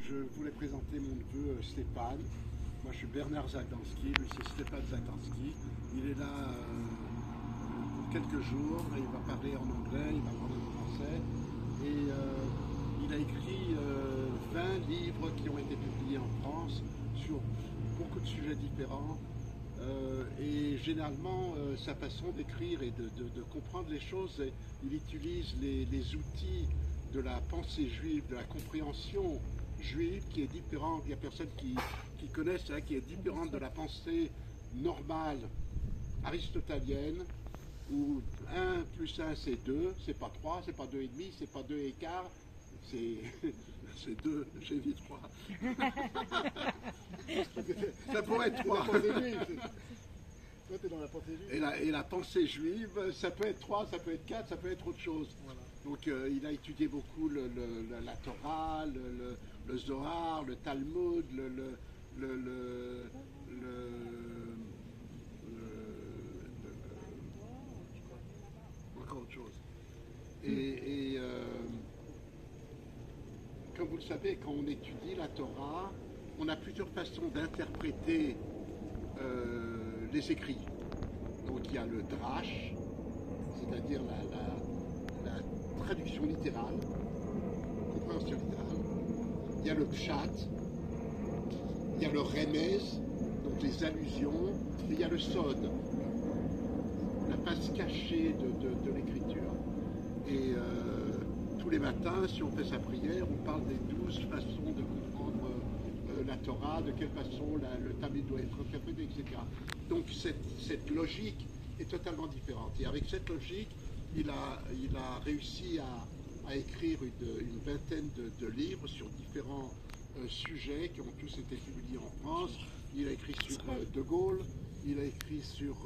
je voulais présenter mon neveu Stéphane. Moi, je suis Bernard Zagdanski, lui c'est Stéphane Zagdanski. Il est là pour quelques jours, il va parler en anglais, il va parler en français. Et il a écrit 20 livres qui ont été publiés en France sur beaucoup de sujets différents. Et généralement, sa façon d'écrire et de comprendre les choses, il utilise les outils de la pensée juive, de la compréhension juive qui est différente. Il y a personne qui connaissent, qui est différente de la pensée normale aristotelienne, où 1 plus 1 c'est 2, c'est pas 3, c'est pas 2 et demi, c'est pas 2 et quart, c'est 2, j'ai dit 3. Ça pourrait être 3. Et la pensée juive, ça peut être 3, ça peut être 4, ça peut être autre chose. Voilà. Donc il a étudié beaucoup la Torah, le Zohar, le Talmud, encore autre chose. Et comme vous le savez, quand on étudie la Torah, on a plusieurs façons d'interpréter les écrits. Donc il y a le drash, c'est-à-dire la traduction littérale, compréhension littérale. Il y a le pshat, il y a le remez, donc les allusions, et il y a le sod, la face cachée de l'écriture. Et tous les matins, si on fait sa prière, on parle des 12 façons de comprendre la Torah, de quelle façon le Talmud doit être interprété, etc. Donc cette logique est totalement différente. Et avec cette logique, il a réussi à écrire une vingtaine de livres sur différents sujets qui ont tous été publiés en France. Il a écrit sur De Gaulle, il a écrit sur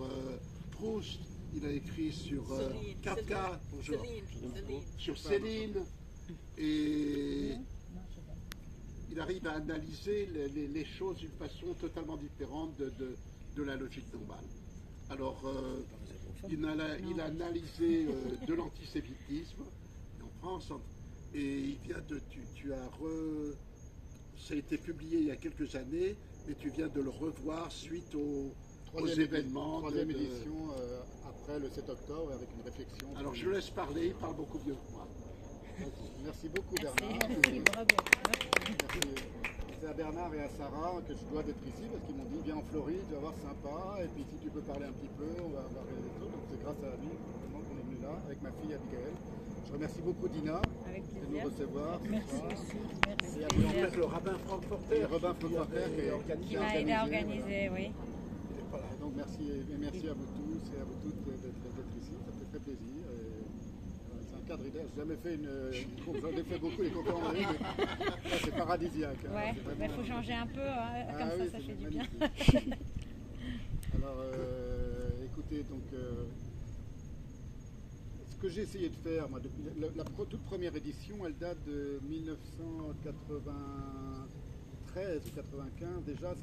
Proust, il a écrit sur Kafka, sur Céline, et il arrive à analyser les choses d'une façon totalement différente de la logique normale. Alors, il a analysé de l'antisémitisme en France, et il vient ça a été publié il y a quelques années, et tu viens de le revoir suite aux événements. Troisième édition après le 7 octobre, avec une réflexion. Alors je le laisse parler, il parle beaucoup mieux que moi. Merci beaucoup Bernard. Merci, bravo. Merci. C'est à Bernard et à Sarah que je dois d'être ici parce qu'ils m'ont dit viens en Floride, tu vas voir sympa, et puis si tu peux parler un petit peu, on va avoir des trucs. Donc c'est grâce à lui vraiment qu'on est venu là, avec ma fille Abigail. Je remercie beaucoup Dina de nous recevoir. Merci aussi. Merci. Et en fait le rabbin Frankfurter, Qui m'a aidé à organiser, oui. Donc merci à vous tous et à vous toutes d'être ici, ça fait très plaisir. C'est un cadre idéal. J'ai jamais fait j'en ai fait beaucoup les conférences en ligne, mais là, c'est paradisiaque. Ouais, il faut changer un peu, comme ça, ça fait du bien. Alors, écoutez, donc, ce que j'ai essayé de faire, moi, depuis la toute première édition, elle date de 1993 ou 95. Déjà,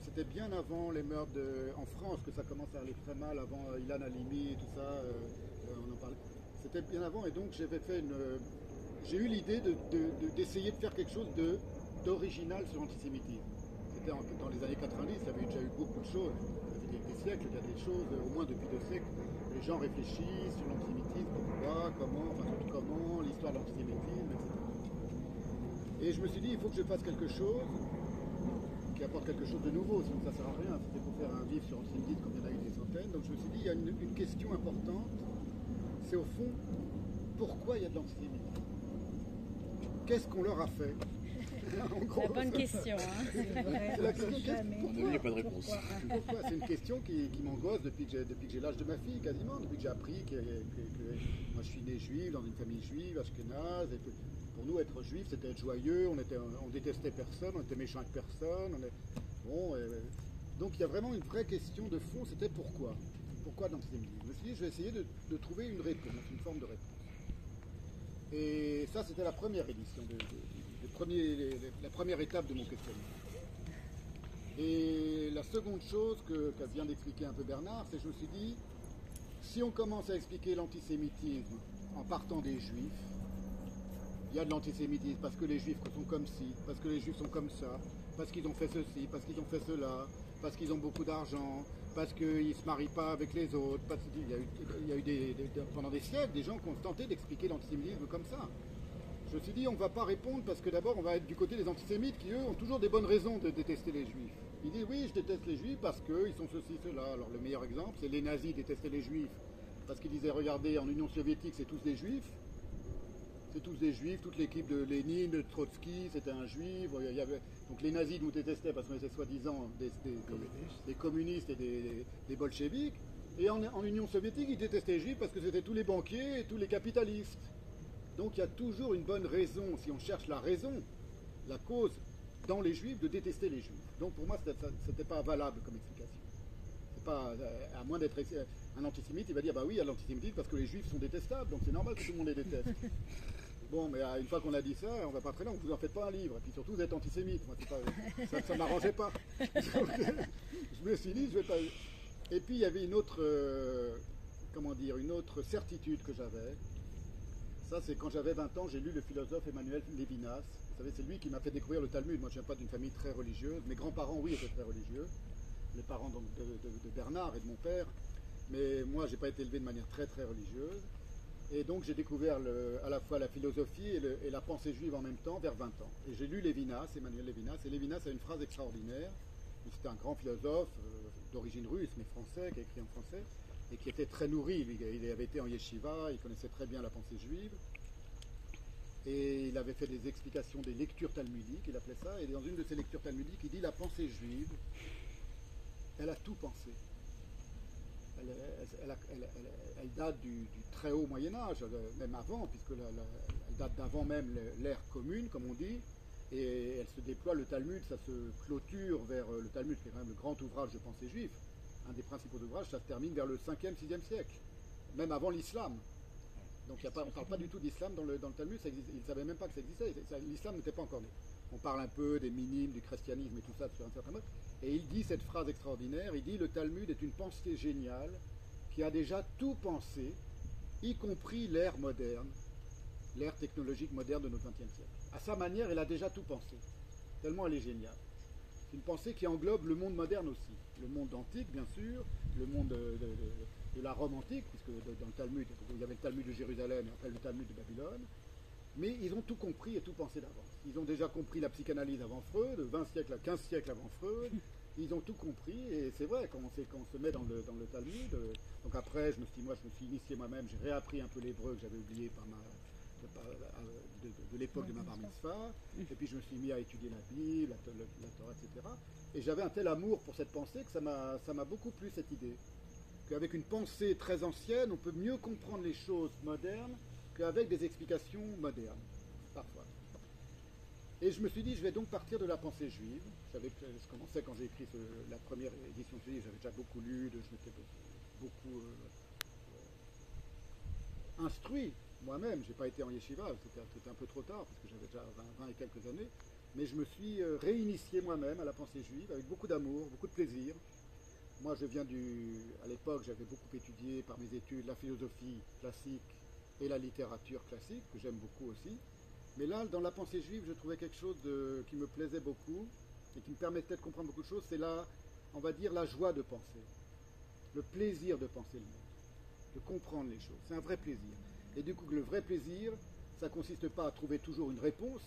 c'était bien avant les meurtres en France que ça commence à aller très mal, avant Ilan Halimi et tout ça. On en parlait. C'était bien avant, et donc j'ai eu l'idée d'essayer de faire quelque chose d'original sur l'antisémitisme. C'était dans les années 90, il y avait déjà eu beaucoup de choses. Ça fait des siècles, il y a des choses, au moins depuis 2 siècles, les gens réfléchissent sur l'antisémitisme, pourquoi, comment, enfin surtout comment, l'histoire de l'antisémitisme, etc. Et je me suis dit, il faut que je fasse quelque chose qui apporte quelque chose de nouveau, sinon ça ne sert à rien. C'était pour faire un livre sur l'antisémitisme comme il y en a eu des centaines. Donc je me suis dit, il y a une question importante. C'est au fond, pourquoi il y a de l'antisémitisme? Qu'est-ce qu'on leur a fait? En gros, la bonne question. C'est la question. Il n'y a pas de réponse. Pourquoi? C'est une question qui m'angoisse depuis que j'ai l'âge de ma fille, quasiment, depuis que j'ai appris que moi je suis né juif, dans une famille juive, ashkénaze, et que pour nous être juif c'était être joyeux, on détestait personne, on était méchant avec personne. Donc il y a vraiment une vraie question de fond, c'était pourquoi? Pourquoi l'antisémitisme? Je me suis dit, je vais essayer de trouver une réponse, une forme de réponse. Et ça, c'était la première édition, la première étape de mon questionnement. Et la seconde chose qu'a vient d'expliquer un peu Bernard, c'est que je me suis dit, si on commence à expliquer l'antisémitisme en partant des juifs, il y a de l'antisémitisme parce que les juifs sont comme ci, parce que les juifs sont comme ça, parce qu'ils ont fait ceci, parce qu'ils ont fait cela, parce qu'ils ont beaucoup d'argent, parce qu'ils ne se marient pas avec les autres. Parce qu'il y a eu pendant des siècles des gens qui ont tenté d'expliquer l'antisémitisme comme ça. Je me suis dit, on ne va pas répondre parce que d'abord on va être du côté des antisémites qui, eux, ont toujours des bonnes raisons de détester les juifs. Ils disent, oui, je déteste les juifs parce qu'ils sont ceci, cela. Alors le meilleur exemple, c'est les nazis détestaient les juifs parce qu'ils disaient, regardez, en Union soviétique, c'est tous des juifs. C'est tous des juifs, toute l'équipe de Lénine, de Trotsky, c'était un juif. Donc les nazis nous détestaient parce qu'on était soi-disant des communistes et des bolcheviks. Et en Union soviétique, ils détestaient les juifs parce que c'était tous les banquiers et tous les capitalistes. Donc il y a toujours une bonne raison, si on cherche la raison, la cause dans les juifs, de détester les juifs. Donc pour moi, ce n'était pas valable comme explication. C'est pas, à moins d'être un antisémite, il va dire, bah oui, il y a l'antisémitisme parce que les juifs sont détestables, donc c'est normal que tout le monde les déteste. Bon, mais une fois qu'on a dit ça, on va pas très loin, vous en faites pas un livre, et puis surtout vous êtes antisémite. Moi, ça m'arrangeait pas. Donc, je me suis dit, je vais pas... Et puis il y avait une autre, une autre certitude que j'avais. Ça, c'est quand j'avais 20 ans, j'ai lu le philosophe Emmanuel Lévinas. Vous savez, c'est lui qui m'a fait découvrir le Talmud. Moi, je ne viens pas d'une famille très religieuse. Mes grands-parents, oui, étaient très religieux. Les parents donc, de Bernard et de mon père. Mais moi, je n'ai pas été élevé de manière très, très religieuse. Et donc, j'ai découvert à la fois la philosophie et la pensée juive en même temps, vers 20 ans. Et j'ai lu Lévinas, Emmanuel Lévinas. Et Lévinas a une phrase extraordinaire. C'était un grand philosophe d'origine russe, mais français, qui a écrit en français. Et qui était très nourri. Il avait été en yeshiva, il connaissait très bien la pensée juive. Et il avait fait des explications des lectures talmudiques, il appelait ça. Et dans une de ces lectures talmudiques, il dit la pensée juive, elle a tout pensé. Elle date du très haut Moyen-Âge, même avant, puisque elle date d'avant même l'ère commune, comme on dit. Et elle se déploie, le Talmud, ça se clôture vers le Talmud, qui est quand même le grand ouvrage de pensée juive. Un des principaux ouvrages, ça se termine vers le 5e, 6e siècle, même avant l'islam. Donc on ne parle pas du tout d'islam dans le Talmud, ils ne savaient même pas que ça existait, l'islam n'était pas encore né. On parle un peu des minimes, du christianisme et tout ça sur un certain mode. Et il dit cette phrase extraordinaire, il dit le Talmud est une pensée géniale qui a déjà tout pensé, y compris l'ère moderne, l'ère technologique moderne de notre 20e siècle. À sa manière, elle a déjà tout pensé, tellement elle est géniale. C'est une pensée qui englobe le monde moderne aussi. Le monde antique, bien sûr, le monde de la Rome antique, puisque dans le Talmud, il y avait le Talmud de Jérusalem et après le Talmud de Babylone. Mais ils ont tout compris et tout pensé d'avance. Ils ont déjà compris la psychanalyse avant Freud, 20 siècles à 15 siècles avant Freud. Ils ont tout compris et c'est vrai, quand on se met dans le Talmud. Donc après, je me suis initié moi-même, j'ai réappris un peu l'hébreu que j'avais oublié de l'époque de ma bar mitzvah, et puis je me suis mis à étudier la Bible, la Torah, etc. Et j'avais un tel amour pour cette pensée que ça m'a beaucoup plu cette idée. Qu'avec une pensée très ancienne, on peut mieux comprendre les choses modernes qu'avec des explications modernes, parfois. Et je me suis dit, je vais donc partir de la pensée juive. Je commençais quand j'ai écrit la première édition du livre, j'avais déjà beaucoup lu, je m'étais beaucoup instruit moi-même. Je n'ai pas été en yeshiva, c'était un peu trop tard, parce que j'avais déjà 20 et quelques années. Mais je me suis réinitié moi-même à la pensée juive, avec beaucoup d'amour, beaucoup de plaisir. Moi, à l'époque, j'avais beaucoup étudié par mes études la philosophie classique et la littérature classique, que j'aime beaucoup aussi. Mais là, dans la pensée juive, je trouvais quelque chose qui me plaisait beaucoup et qui me permettait de comprendre beaucoup de choses. C'est on va dire, la joie de penser, le plaisir de penser le monde, de comprendre les choses. C'est un vrai plaisir. Et du coup, le vrai plaisir, ça ne consiste pas à trouver toujours une réponse,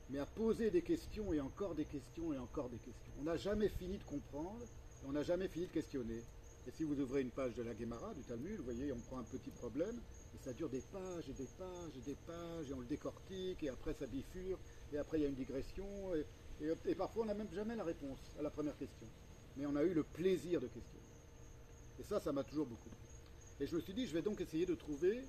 mais à poser des questions et encore des questions et encore des questions. On n'a jamais fini de comprendre et on n'a jamais fini de questionner. Et si vous ouvrez une page de la Guémara, du Talmud, vous voyez, on prend un petit problème, et ça dure des pages et des pages et des pages, et on le décortique, et après ça bifurque, et après il y a une digression, et parfois on n'a même jamais la réponse à la première question. Mais on a eu le plaisir de questionner. Et ça m'a toujours beaucoup plu. Et je me suis dit, je vais donc essayer de trouver,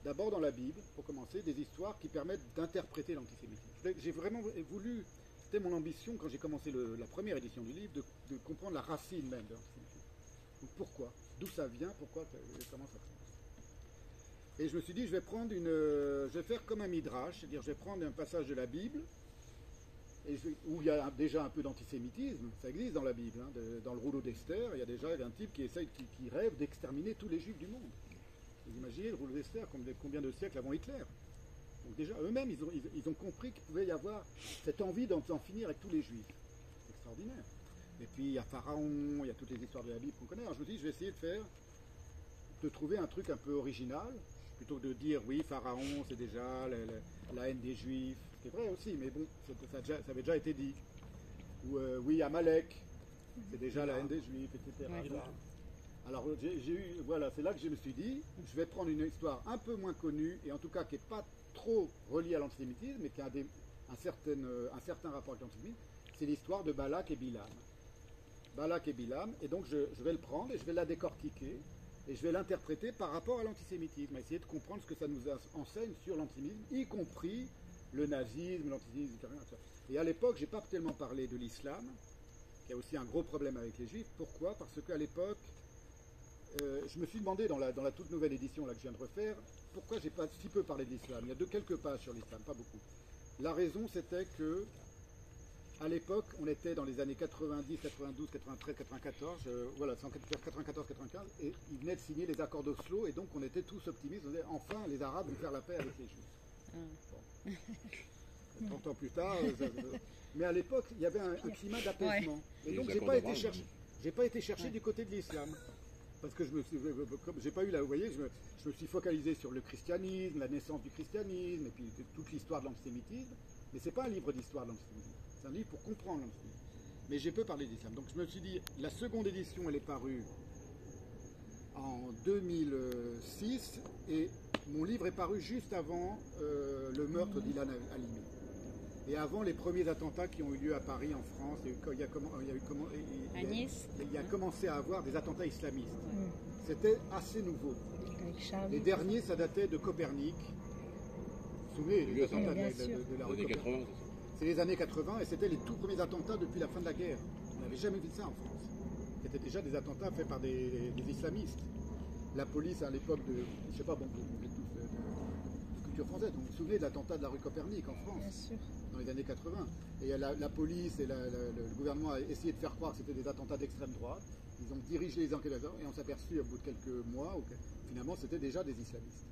d'abord dans la Bible, pour commencer, des histoires qui permettent d'interpréter l'antisémitisme. J'ai vraiment voulu, c'était mon ambition quand j'ai commencé la première édition du livre, de comprendre la racine même de l'antisémitisme. Donc pourquoi? D'où ça vient? Pourquoi? Comment ça commence? Et je me suis dit, je vais faire comme un midrash, c'est-à-dire je vais prendre un passage de la Bible, où il y a déjà un peu d'antisémitisme, ça existe dans la Bible, hein, dans le rouleau d'Esther, il y a déjà un type qui rêve d'exterminer tous les juifs du monde. Vous imaginez le rouleau d'Esther, combien de siècles avant Hitler? Donc déjà, eux-mêmes, ils ont compris qu'il pouvait y avoir cette envie d'en finir avec tous les juifs. C'est extraordinaire. Et puis il y a Pharaon, il y a toutes les histoires de la Bible qu'on connaît. Alors je me dis, je vais essayer de trouver un truc un peu original, plutôt que de dire, oui, Pharaon, c'est déjà la haine des juifs. C'est vrai aussi, mais bon, ça avait déjà été dit. Ou oui, Amalek, c'est déjà la haine des juifs, etc. Ouais. Donc, alors voilà, c'est là que je me suis dit, je vais prendre une histoire un peu moins connue, et en tout cas qui n'est pas trop reliée à l'antisémitisme, mais qui a un certain rapport avec l'antisémitisme, c'est l'histoire de Balak et Bilam. Balak et Bilam, et donc je vais le prendre et je vais la décortiquer, et je vais l'interpréter par rapport à l'antisémitisme, à essayer de comprendre ce que ça nous enseigne sur l'antisémitisme, y compris le nazisme, l'antisémitisme, etc. Et à l'époque, je n'ai pas tellement parlé de l'islam, qui a aussi un gros problème avec les juifs. Pourquoi? Parce qu'à l'époque, je me suis demandé dans la toute nouvelle édition là, que je viens de refaire, pourquoi j'ai pas si peu parlé de l'islam. Il y a quelques pages sur l'islam, pas beaucoup. La raison, c'était que à l'époque, on était dans les années 90, 92, 93, 94, voilà, c'est en 94, 95, et ils venaient de signer les accords d'Oslo, et donc on était tous optimistes, on disait, enfin, les Arabes vont faire la paix avec les Juifs. Bon. 30 ans plus tard, mais à l'époque, il y avait un climat d'apaisement. Ouais. Et donc, j'ai pas été chercher du côté de l'islam. Parce que j'ai pas eu là, vous voyez, je me suis focalisé sur le christianisme, la naissance du christianisme, et puis toute l'histoire de l'antisémitisme. Mais c'est pas un livre d'histoire de l'antisémitisme. C'est un livre pour comprendre l'antisémitisme. Mais j'ai peu parlé d'islam. Donc je me suis dit, la seconde édition, elle est parue en 2006, et mon livre est paru juste avant le meurtre d'Ilan Halimi. Et avant les premiers attentats qui ont eu lieu à Paris, en France, il y a commencé à avoir des attentats islamistes. C'était assez nouveau. Les derniers, ça datait de Copernic. Vous vous souvenez, les attentats de la rue Copernic. C'est les années 80, et c'était les tout premiers attentats depuis la fin de la guerre. On n'avait jamais vu ça en France. C'était déjà des attentats faits par des islamistes. La police, à l'époque de, je ne sais pas, bon, vous êtes tous de culture française, donc vous vous souvenez de l'attentat de la rue Copernic en France? Bien sûr. Dans les années 80. Et la police et le gouvernement a essayé de faire croire que c'était des attentats d'extrême droite. Ils ont dirigé les enquêteurs et on s'est aperçu au bout de quelques mois que finalement c'était déjà des islamistes.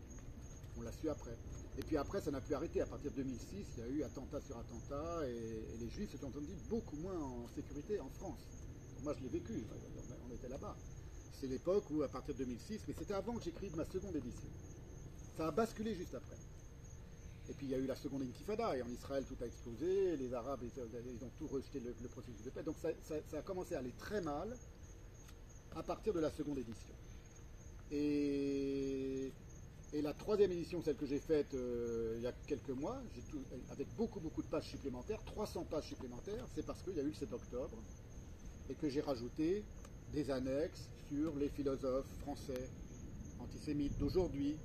On l'a su après. Et puis après, ça n'a plus arrêté. À partir de 2006, il y a eu attentat sur attentat, et les juifs se sont sentis beaucoup moins en sécurité en France. Moi, je l'ai vécu, on était là-bas. C'est l'époque où, à partir de 2006, mais c'était avant que j'écrive ma seconde édition. Ça a basculé juste après. Et puis il y a eu la seconde intifada, et en Israël tout a explosé, les Arabes ils ont tout rejeté le processus de paix. Donc ça a commencé à aller très mal à partir de la seconde édition. Et la troisième édition, celle que j'ai faite il y a quelques mois, avec beaucoup de pages supplémentaires, 300 pages supplémentaires, c'est parce qu'il y a eu le 7 octobre, et que j'ai rajouté des annexes sur les philosophes français antisémites d'aujourd'hui,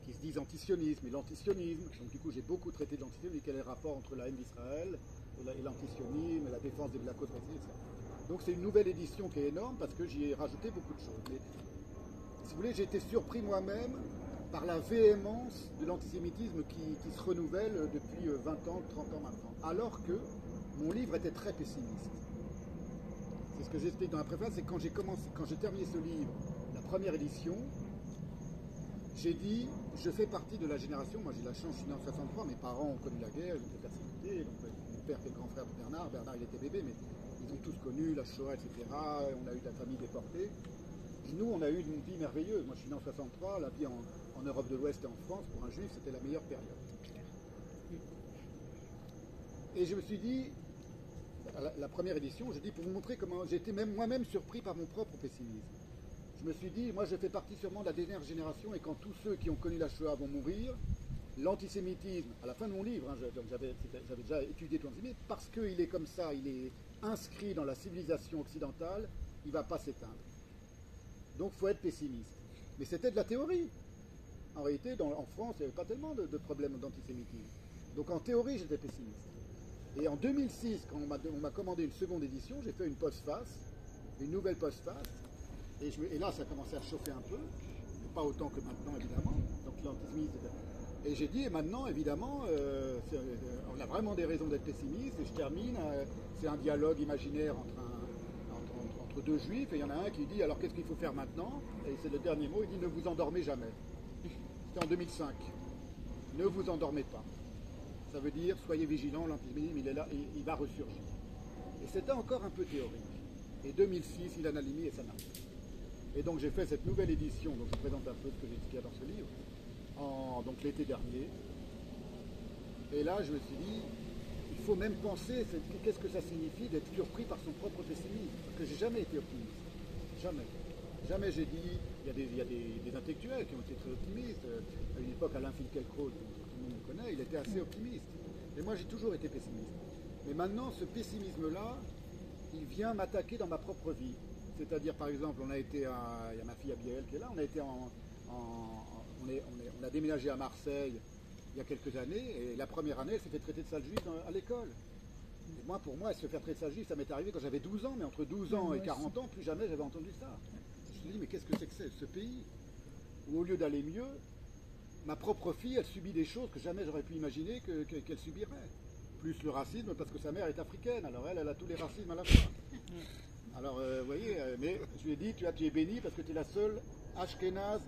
qui se disent antisionisme et l'antisionisme. Donc du coup, j'ai beaucoup traité de l'antisionisme, et quel est le rapport entre la haine d'Israël et l'antisionisme, et la défense de la cause palestinienne, etc. Donc c'est une nouvelle édition qui est énorme, parce que j'y ai rajouté beaucoup de choses. Mais, si vous voulez, j'ai été surpris moi-même par la véhémence de l'antisémitisme qui se renouvelle depuis 20 ans, 30 ans maintenant. Alors que mon livre était très pessimiste. C'est ce que j'explique dans la préface, c'est que quand j'ai terminé ce livre, la première édition, j'ai dit, je fais partie de la génération, moi j'ai la chance, je suis né en 63, mes parents ont connu la guerre, ils étaient persécutés, donc mon père était le grand frère de Bernard il était bébé, mais ils ont tous connu la Shoah, etc. On a eu de la famille déportée. Nous, on a eu une vie merveilleuse. Moi je suis né en 63, la vie en Europe de l'Ouest et en France, pour un juif, c'était la meilleure période. Et je me suis dit, la première édition, je dis pour vous montrer comment j'ai été même moi-même surpris par mon propre pessimisme. Je me suis dit, moi je fais partie sûrement de la dernière génération, et quand tous ceux qui ont connu la Shoah vont mourir, l'antisémitisme, à la fin de mon livre, j'avais déjà étudié tout l'antisémitisme, parce qu'il est comme ça, il est inscrit dans la civilisation occidentale, il ne va pas s'éteindre. Donc il faut être pessimiste. Mais c'était de la théorie. En réalité, en France, il n'y avait pas tellement de problèmes d'antisémitisme. Donc en théorie, j'étais pessimiste. Et en 2006, quand on m'a commandé une seconde édition, j'ai fait une postface, une nouvelle postface. Et là, ça a commencé à chauffer un peu, mais pas autant que maintenant, évidemment. Donc l'antisémitisme. Et j'ai dit, et maintenant, évidemment, on a vraiment des raisons d'être pessimiste. Et je termine, c'est un dialogue imaginaire entre deux juifs, et il y en a un qui dit, alors qu'est-ce qu'il faut faire maintenant? Et c'est le dernier mot, il dit, ne vous endormez jamais. C'était en 2005. ne vous endormez pas. Ça veut dire, soyez vigilants, l'antisémitisme, il est là, il va ressurgir. Et c'était encore un peu théorique. Et 2006, Ilan Halimi et ça marche. Et donc j'ai fait cette nouvelle édition, donc je présente un peu ce qu'il y a dans ce livre, donc l'été dernier. Et là, je me suis dit, il faut même penser, qu'est-ce que ça signifie d'être surpris par son propre pessimisme. Parce que j'ai jamais été optimiste. Jamais. Jamais j'ai dit, il y a des intellectuels qui ont été très optimistes. À une époque, Alain Finkielkraut, tout le monde le connaît, il était assez optimiste. Mais moi, j'ai toujours été pessimiste. Mais maintenant, ce pessimisme-là, il vient m'attaquer dans ma propre vie. C'est-à-dire, par exemple, il y a ma fille Abiel qui est là, on a déménagé à Marseille il y a quelques années, et la première année, elle s'est fait traiter de sale juif à l'école. Et moi, pour moi, se faire traiter de sale juif, ça m'est arrivé quand j'avais 12 ans, mais entre 12 ans et 40 ans, plus jamais j'avais entendu ça. Je me suis dit, mais qu'est-ce que c'est que ce pays où, au lieu d'aller mieux, ma propre fille, elle subit des choses que jamais j'aurais pu imaginer qu'elle subirait. Plus le racisme, parce que sa mère est africaine, alors elle a tous les racismes à la fois. Alors, vous voyez, mais je lui ai dit, tu es béni parce que tu es la seule ashkénaze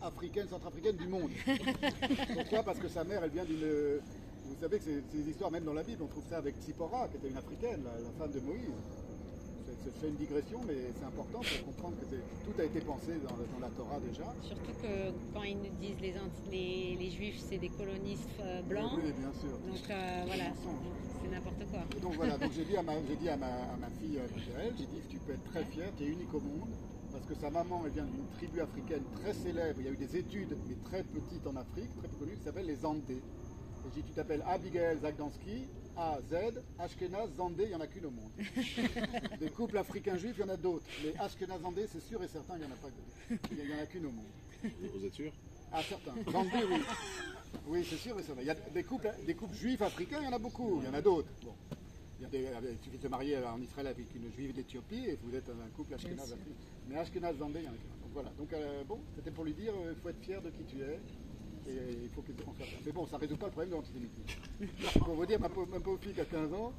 africaine, centrafricaine du monde. Pourquoi? Parce que sa mère, elle vient d'une... Vous savez que c'est des histoires, même dans la Bible, on trouve ça avec Tzipora, qui était une africaine, la femme de Moïse. Je fais une digression, mais c'est important pour comprendre que tout a été pensé dans la Torah déjà. Surtout que quand ils nous disent les juifs, c'est des colonistes blancs. Oui, bien sûr. Donc voilà, c'est n'importe quoi. Et donc voilà, donc j'ai dit à ma fille Michael, j'ai dit, tu peux être très fière, tu es unique au monde, parce que sa maman, elle vient d'une tribu africaine très célèbre, il y a eu des études, mais très petites en Afrique, très peu connues, qui s'appellent les Zandé. Et j'ai dit, tu t'appelles Abigail Zagdansky, A, Z, Ashkenaz, Zandé, il n'y en a qu'une au monde. Des couples africains juifs, il y en a d'autres. Mais Ashkenaz, Zandé, c'est sûr et certain, il n'y en a pas il y en a qu'une au monde. Vous êtes sûr? Ah, certains. Zandé, oui. Oui, c'est sûr et certain. Il y a des couples juifs africains, il y en a beaucoup. Il y en a d'autres. Bon. Il suffit de se marier en Israël avec une juive d'Éthiopie et vous êtes un couple Ashkenaz africain. Mais Ashkenaz, Zandé, il y en a qu'un. Donc voilà. Donc bon, c'était pour lui dire, il faut être fier de qui tu es. Et il faut qu'on soit fier. Mais bon, ça ne résout pas le problème de l'antisémitisme. Pour vous dire, ma pauvre fille qui a 15 ans,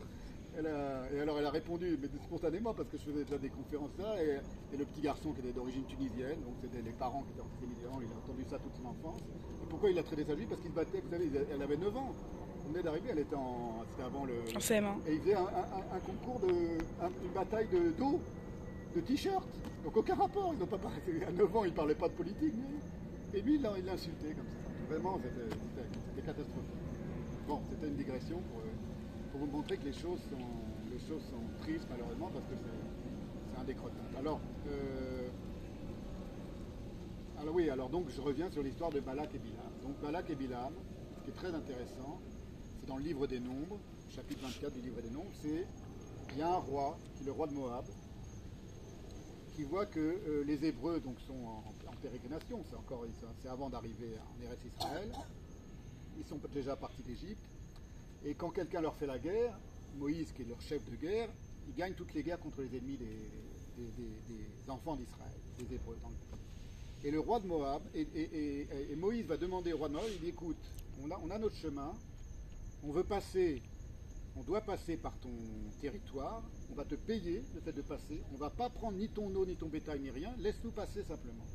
elle a répondu, mais spontanément, parce que je faisais déjà des conférences là, et le petit garçon qui était d'origine tunisienne, donc c'était les parents qui étaient antisémites, il a entendu ça toute son enfance. Et pourquoi il a traité sa juive? Parce qu'il se battait, vous savez, elle avait 9 ans. On venait d'arriver, c'était avant le... En CM1. Et il faisait un concours, une bataille d'eau, de t-shirt. Donc aucun rapport, ils n'ont pas parlé. À 9 ans, il ne parlait pas de politique, mais... Et lui, il l'a insulté comme ça. Vraiment, c'était catastrophique. Bon, c'était une digression pour vous montrer que les choses sont tristes, malheureusement, parce que c'est indécrottable. Alors oui, donc je reviens sur l'histoire de Balak et Bilam. Donc Balak et Bilam, ce qui est très intéressant, c'est dans le livre des Nombres, chapitre 24 du livre des Nombres, il y a un roi, qui est le roi de Moab, qui voit que les Hébreux donc, sont en pérégrination, c'est avant d'arriver en Eretz Israël, ils sont déjà partis d'Égypte, et quand quelqu'un leur fait la guerre, Moïse, qui est leur chef de guerre, il gagne toutes les guerres contre les ennemis des enfants d'Israël, des Hébreux. Et le roi de Moab, et Moïse va demander au roi de Moab, il dit, écoute, on a notre chemin, on doit passer par ton territoire, on va te payer le fait de passer, on ne va pas prendre ni ton eau, ni ton bétail, ni rien, laisse-nous passer simplement.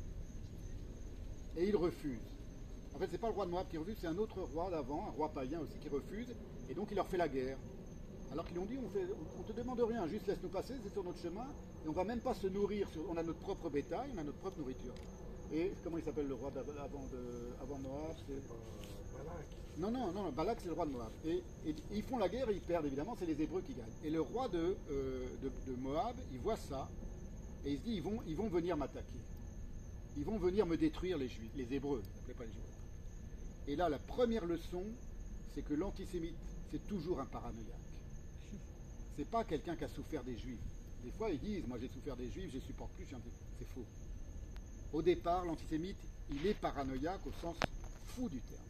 Et il refuse. En fait, ce n'est pas le roi de Moab qui refuse, c'est un autre roi d'avant, un roi païen aussi qui refuse, et donc il leur fait la guerre. Alors qu'ils ont dit, on ne te demande rien, juste laisse-nous passer, c'est sur notre chemin, et on ne va même pas se nourrir, on a notre propre bétail, on a notre propre nourriture. Et comment il s'appelle le roi avant Moab? Balak. Non, Balak c'est le roi de Moab. Et ils font la guerre et ils perdent évidemment, c'est les Hébreux qui gagnent. Et le roi de Moab, il voit ça, et il se dit, ils vont venir m'attaquer. Ils vont venir me détruire les Juifs, les Hébreux, ils n'appelaient pas les Juifs. Et là, la première leçon, c'est que l'antisémite, c'est toujours un paranoïaque. C'est pas quelqu'un qui a souffert des Juifs. Des fois, ils disent, moi j'ai souffert des Juifs, je ne supporte plus, c'est faux. Au départ, l'antisémite, il est paranoïaque au sens fou du terme.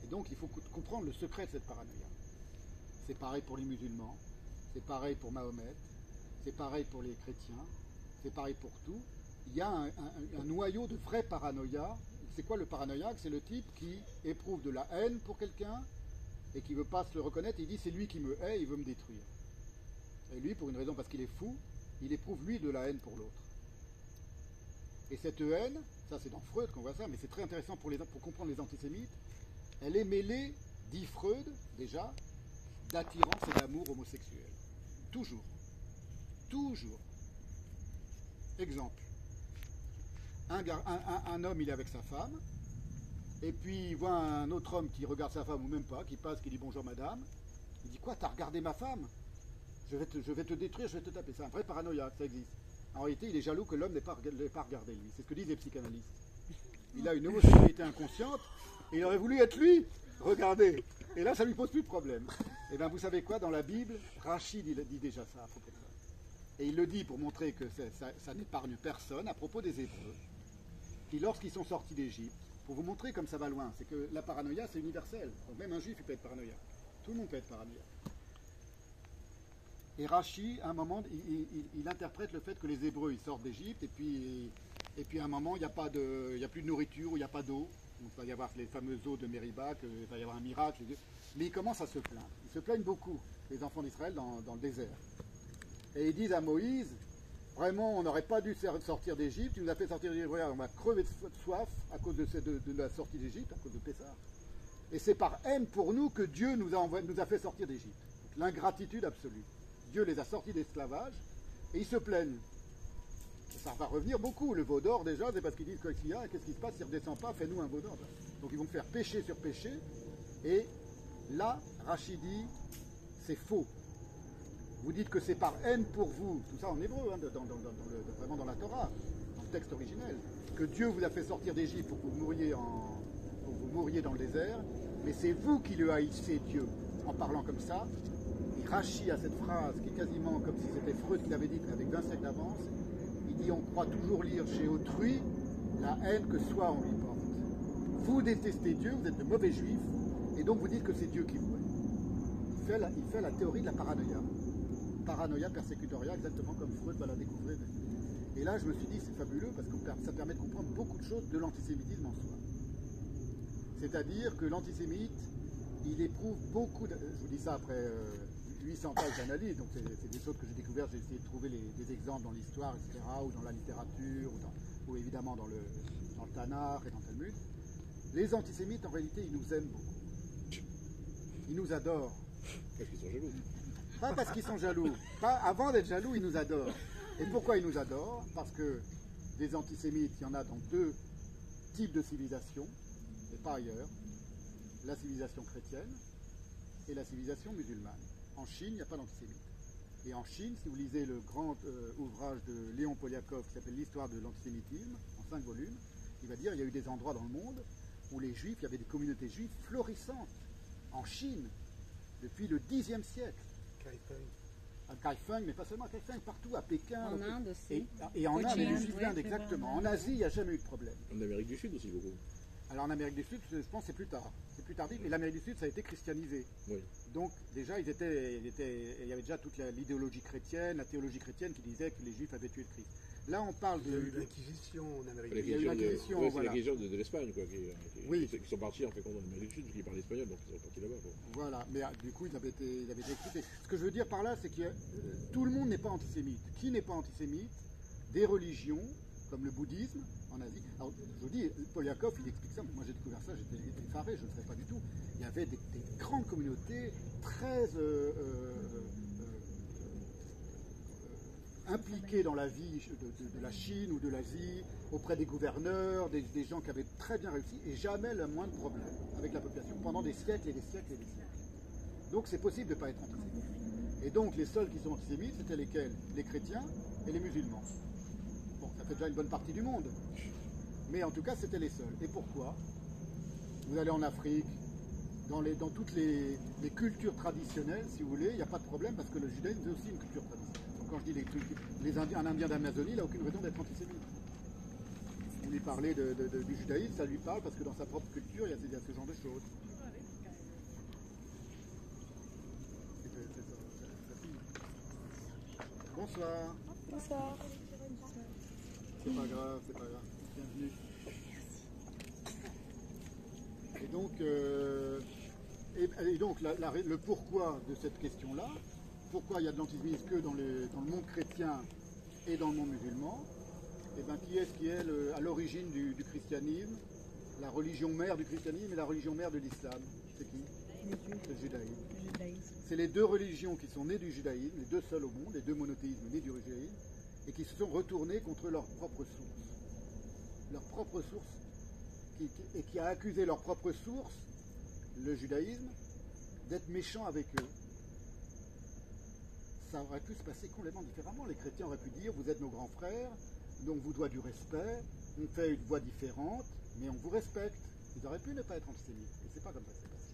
Et donc, il faut comprendre le secret de cette paranoïa. C'est pareil pour les musulmans, c'est pareil pour Mahomet, c'est pareil pour les chrétiens, c'est pareil pour tout. Il y a un noyau de vraie paranoïa. C'est quoi le paranoïaque? C'est le type qui éprouve de la haine pour quelqu'un et qui ne veut pas se le reconnaître. Il dit, c'est lui qui me hait, il veut me détruire. Et lui, pour une raison, parce qu'il est fou, il éprouve lui de la haine pour l'autre. Et cette haine, ça c'est dans Freud qu'on voit ça, mais c'est très intéressant pour comprendre les antisémites, elle est mêlée, dit Freud déjà, d'attirance et d'amour homosexuel. Toujours. Toujours. Exemple. Un homme, il est avec sa femme, et puis il voit un autre homme qui regarde sa femme, ou même pas, qui passe, qui dit bonjour madame. Il dit quoi, t'as regardé ma femme? Je vais te détruire, je vais te taper. C'est un vrai paranoïaque, ça existe. En réalité, il est jaloux que l'homme n'ait pas regardé lui. C'est ce que disent les psychanalystes. Il a une homosexualité inconsciente, et il aurait voulu être lui. Regardez. Et là, ça lui pose plus de problème. Et bien, vous savez quoi, dans la Bible, Rachid il dit déjà ça à propos de ça. Et il le dit pour montrer que ça n'épargne personne à propos des Hébreux, qui lorsqu'ils sont sortis d'Égypte, pour vous montrer comme ça va loin, c'est que la paranoïa, c'est universel. Donc même un juif, il peut être paranoïaque. Tout le monde peut être paranoïaque. Et Rachi, à un moment, il interprète le fait que les Hébreux, ils sortent d'Égypte, et puis à un moment, il n'y a plus de nourriture, ou il n'y a pas d'eau. Donc, il va y avoir les fameuses eaux de Mériba, il va y avoir un miracle. Mais ils commencent à se plaindre. Ils se plaignent beaucoup, les enfants d'Israël, dans le désert. Et ils disent à Moïse, vraiment, on n'aurait pas dû sortir d'Égypte, tu nous as fait sortir d'Égypte, on va crever de soif à cause de la sortie d'Égypte, à cause de Pessah. Et c'est par haine pour nous que Dieu nous a fait sortir d'Égypte. L'ingratitude absolue. Dieu les a sortis d'esclavage, et ils se plaignent. Et ça va revenir beaucoup. Le veau d'or, déjà, c'est parce qu'ils disent qu'est-ce qu'il y a, qu'est-ce qui se passe, s'il ne redescend pas, fais-nous un veau d'or. Donc ils vont faire péché sur péché, et là, Rachid dit, c'est faux. Vous dites que c'est par haine pour vous, tout ça en hébreu, hein, vraiment dans la Torah, dans le texte originel, que Dieu vous a fait sortir d'Égypte pour que vous mouriez dans le désert, mais c'est vous qui le haïssez, Dieu, en parlant comme ça. Et Rachi a cette phrase qui est quasiment comme si c'était Freud qui l'avait dit, mais avec 20 siècles d'avance. Il dit on croit toujours lire chez autrui la haine que soi on lui porte. Vous détestez Dieu, vous êtes de mauvais juifs, et donc vous dites que c'est Dieu qui vous haït. Il fait la théorie de la paranoïa. Paranoïa persécutoria, exactement comme Freud va la découvrir. Et là, je me suis dit, c'est fabuleux parce que ça permet de comprendre beaucoup de choses de l'antisémitisme en soi. C'est-à-dire que l'antisémite, il éprouve beaucoup de... Je vous dis ça après 800 pages d'analyse, donc c'est des choses que j'ai découvertes, j'ai essayé de trouver des exemples dans l'histoire, etc., ou dans la littérature, ou évidemment dans le Tanakh et dans le Talmud. Les antisémites, en réalité, ils nous aiment beaucoup. Ils nous adorent. Parce qu'ils sont jaloux. Pas parce qu'ils sont jaloux. Pas, avant d'être jaloux, ils nous adorent. Et pourquoi ils nous adorent? Parce que des antisémites, il y en a dans deux types de civilisations, et pas ailleurs. La civilisation chrétienne et la civilisation musulmane. En Chine, il n'y a pas d'antisémites. Et en Chine, si vous lisez le grand ouvrage de Léon Poliakov qui s'appelle L'histoire de l'antisémitisme, en 5 volumes, il va dire qu'il y a eu des endroits dans le monde où les juifs, il y avait des communautés juives florissantes. En Chine, depuis le Xe siècle. À Kaifeng, mais pas seulement à Kaifeng, partout, à Pékin. En Inde aussi. Et en Inde, et les juifs oui, d'Inde, exactement. En Asie, il n'y a jamais eu de problème. En Amérique du Sud aussi beaucoup. Alors en Amérique du Sud, je pense que c'est plus tard. C'est plus tardif, mais l'Amérique du Sud, ça a été christianisé. Oui. Donc déjà, il y avait déjà toute l'idéologie chrétienne, la théologie chrétienne qui disait que les Juifs avaient tué le Christ. Là, on parle Il y a eu de... l'Inquisition en Amérique Il y a eu l'Inquisition, c'est voilà. l'Inquisition de l'Espagne, quoi, Oui. qui sont partis en fait en Amérique du Sud, parce qu'ils parlent espagnol, donc ils sont partis là-bas. Quoi. Voilà, mais du coup, ils avaient été exécutés. Ce que je veux dire par là, c'est que tout le monde n'est pas antisémite. Qui n'est pas antisémite? Des religions, comme le bouddhisme, en Asie. Alors, je vous dis, Poliakov, il explique ça. Moi, j'ai découvert ça, j'étais effaré, je ne savais pas du tout. Il y avait des grandes communautés très impliqués dans la vie de la Chine ou de l'Asie, auprès des gouverneurs, des gens qui avaient très bien réussi, et jamais le moindre problème avec la population, pendant des siècles et des siècles et des siècles. Donc c'est possible de ne pas être antisémite. Et donc les seuls qui sont antisémites, c'était lesquels? Les chrétiens et les musulmans. Bon, ça fait déjà une bonne partie du monde. Mais en tout cas, c'était les seuls. Et pourquoi? Vous allez en Afrique, dans toutes les cultures traditionnelles, si vous voulez, il n'y a pas de problème, parce que le judaïsme est aussi une culture traditionnelle. Quand je dis un Indien d'Amazonie, il n'a aucune raison d'être antisémite. Vous lui parlez du judaïsme, ça lui parle parce que dans sa propre culture, il y a ce genre de choses. Bonsoir. Bonsoir. C'est pas grave, c'est pas grave. Bienvenue. Et donc le pourquoi de cette question-là, pourquoi il y a de l'antisémitisme que dans le monde chrétien et dans le monde musulman, et bien qui est à l'origine du christianisme? la religion mère du christianisme et la religion mère de l'islam. C'est qui? Les Juifs, C'est le judaïsme. le judaïsme. C'est les deux religions qui sont nées du judaïsme, les deux seules au monde, les deux monothéismes nés du judaïsme, et qui se sont retournés contre leur propre source. Leur propre source, et qui a accusé leur propre source, le judaïsme, d'être méchant avec eux. Ça aurait pu se passer complètement différemment. Les chrétiens auraient pu dire, vous êtes nos grands frères, donc on vous doit du respect, on fait une voie différente, mais on vous respecte. Ils auraient pu ne pas être antisémites, et c'est pas comme ça que c'est passé.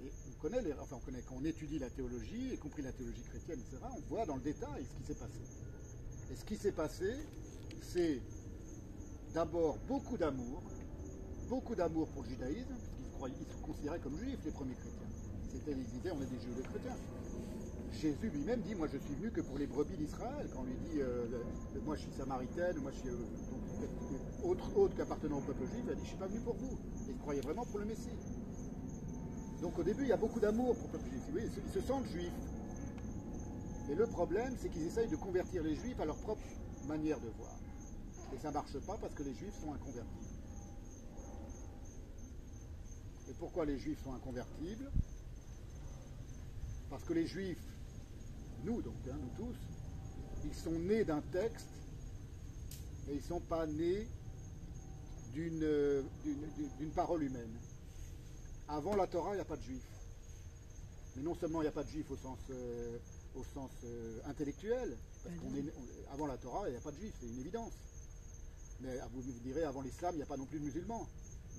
Et on connaît, quand on étudie la théologie, y compris la théologie chrétienne, etc., on voit dans le détail ce qui s'est passé. Et ce qui s'est passé, c'est d'abord beaucoup d'amour pour le judaïsme, puisqu'ils se considéraient comme juifs, les premiers chrétiens. Ils disaient, on est des juifs et chrétiens. Jésus lui-même dit, moi je suis venu que pour les brebis d'Israël, quand on lui dit, moi je suis samaritaine, moi je suis autre qu'appartenant au peuple juif, il a dit, je ne suis pas venu pour vous. Et il croyait vraiment pour le Messie. Donc au début, il y a beaucoup d'amour pour le peuple juif. Oui, ils se sentent juifs. Et le problème, c'est qu'ils essayent de convertir les juifs à leur propre manière de voir. Et ça ne marche pas parce que les juifs sont inconvertibles. Et pourquoi les juifs sont inconvertibles? Parce que les juifs, nous donc, nous tous, ils sont nés d'un texte et ils ne sont pas nés d'une parole humaine. Avant la Torah, il n'y a pas de juifs. Mais non seulement il n'y a pas de juifs au sens intellectuel, parce avant la Torah, il n'y a pas de juifs, c'est une évidence. Mais vous direz, avant l'islam, il n'y a pas non plus de musulmans.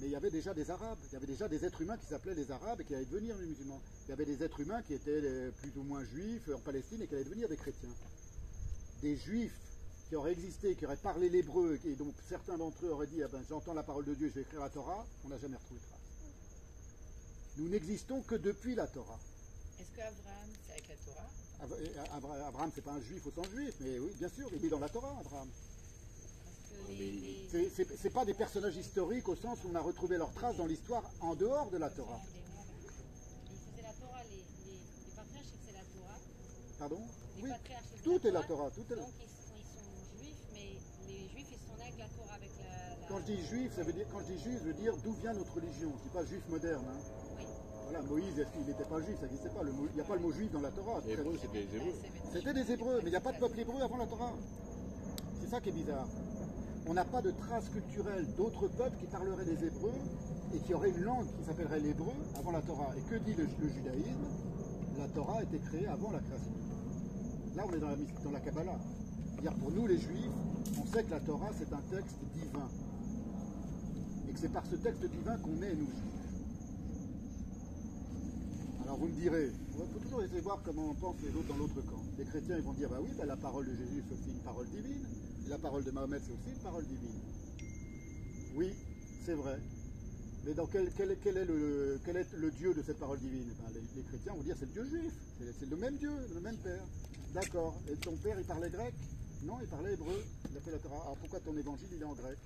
Mais il y avait déjà des Arabes, il y avait déjà des êtres humains qui s'appelaient les Arabes et qui allaient devenir les musulmans. Il y avait des êtres humains qui étaient plus ou moins juifs en Palestine et qui allaient devenir des chrétiens. Des juifs qui auraient existé, qui auraient parlé l'hébreu, et dont certains d'entre eux auraient dit, ah ben, j'entends la parole de Dieu, je vais écrire la Torah, on n'a jamais retrouvé trace. Nous n'existons que depuis la Torah. Est-ce qu'Abraham, c'est avec la Torah? Abraham, c'est pas un juif au sens juif, mais oui, bien sûr, il est dans la Torah, Abraham. Parce que C'est pas des personnages historiques au sens où on a retrouvé leurs traces dans l'histoire en dehors de la Torah. ils faisaient la Torah, les patriarches, c'est la Torah. Pardon? Les Oui, patriarches, c'est tout est la Torah. Tout est la... Donc ils sont juifs, mais les juifs, ils sont nés avec la Torah, avec la... Quand je dis juif, ça veut dire, quand je dis juif, je veux dire d'où vient notre religion. Je dis pas juif moderne. Hein. Oui. Voilà, Moïse, est-ce qu'il n'était pas juif? Ça n'existait pas. Il n'y a pas le mot juif dans la Torah. Les Hébreux, c'était les Hébreux. C'était des Hébreux, mais il n'y a pas de peuple hébreu avant la Torah. C'est ça qui est bizarre. On n'a pas de traces culturelles d'autres peuples qui parleraient des Hébreux et qui auraient une langue qui s'appellerait l'hébreu avant la Torah. Et que dit le judaïsme? La Torah a été créée avant la création. Là, on est dans la Kabbalah. C'est-à-dire pour nous, les Juifs, on sait que la Torah, c'est un texte divin. Et que c'est par ce texte divin qu'on est, nous, Juifs. Alors vous me direz, il faut toujours essayer de voir comment on pense les autres dans l'autre camp. Les chrétiens, ils vont dire, bah oui, bah, la parole de Jésus, c'est aussi une parole divine. Et la parole de Mahomet, c'est aussi une parole divine. Oui, c'est vrai. Mais dans quel est le Dieu de cette parole divine? Ben, les chrétiens vont dire, c'est le Dieu juif. C'est le même Dieu, le même Père. D'accord. Et ton père, il parlait grec? Non, il parlait hébreu. Il appelait la Torah. Alors pourquoi ton évangile, il est en grec?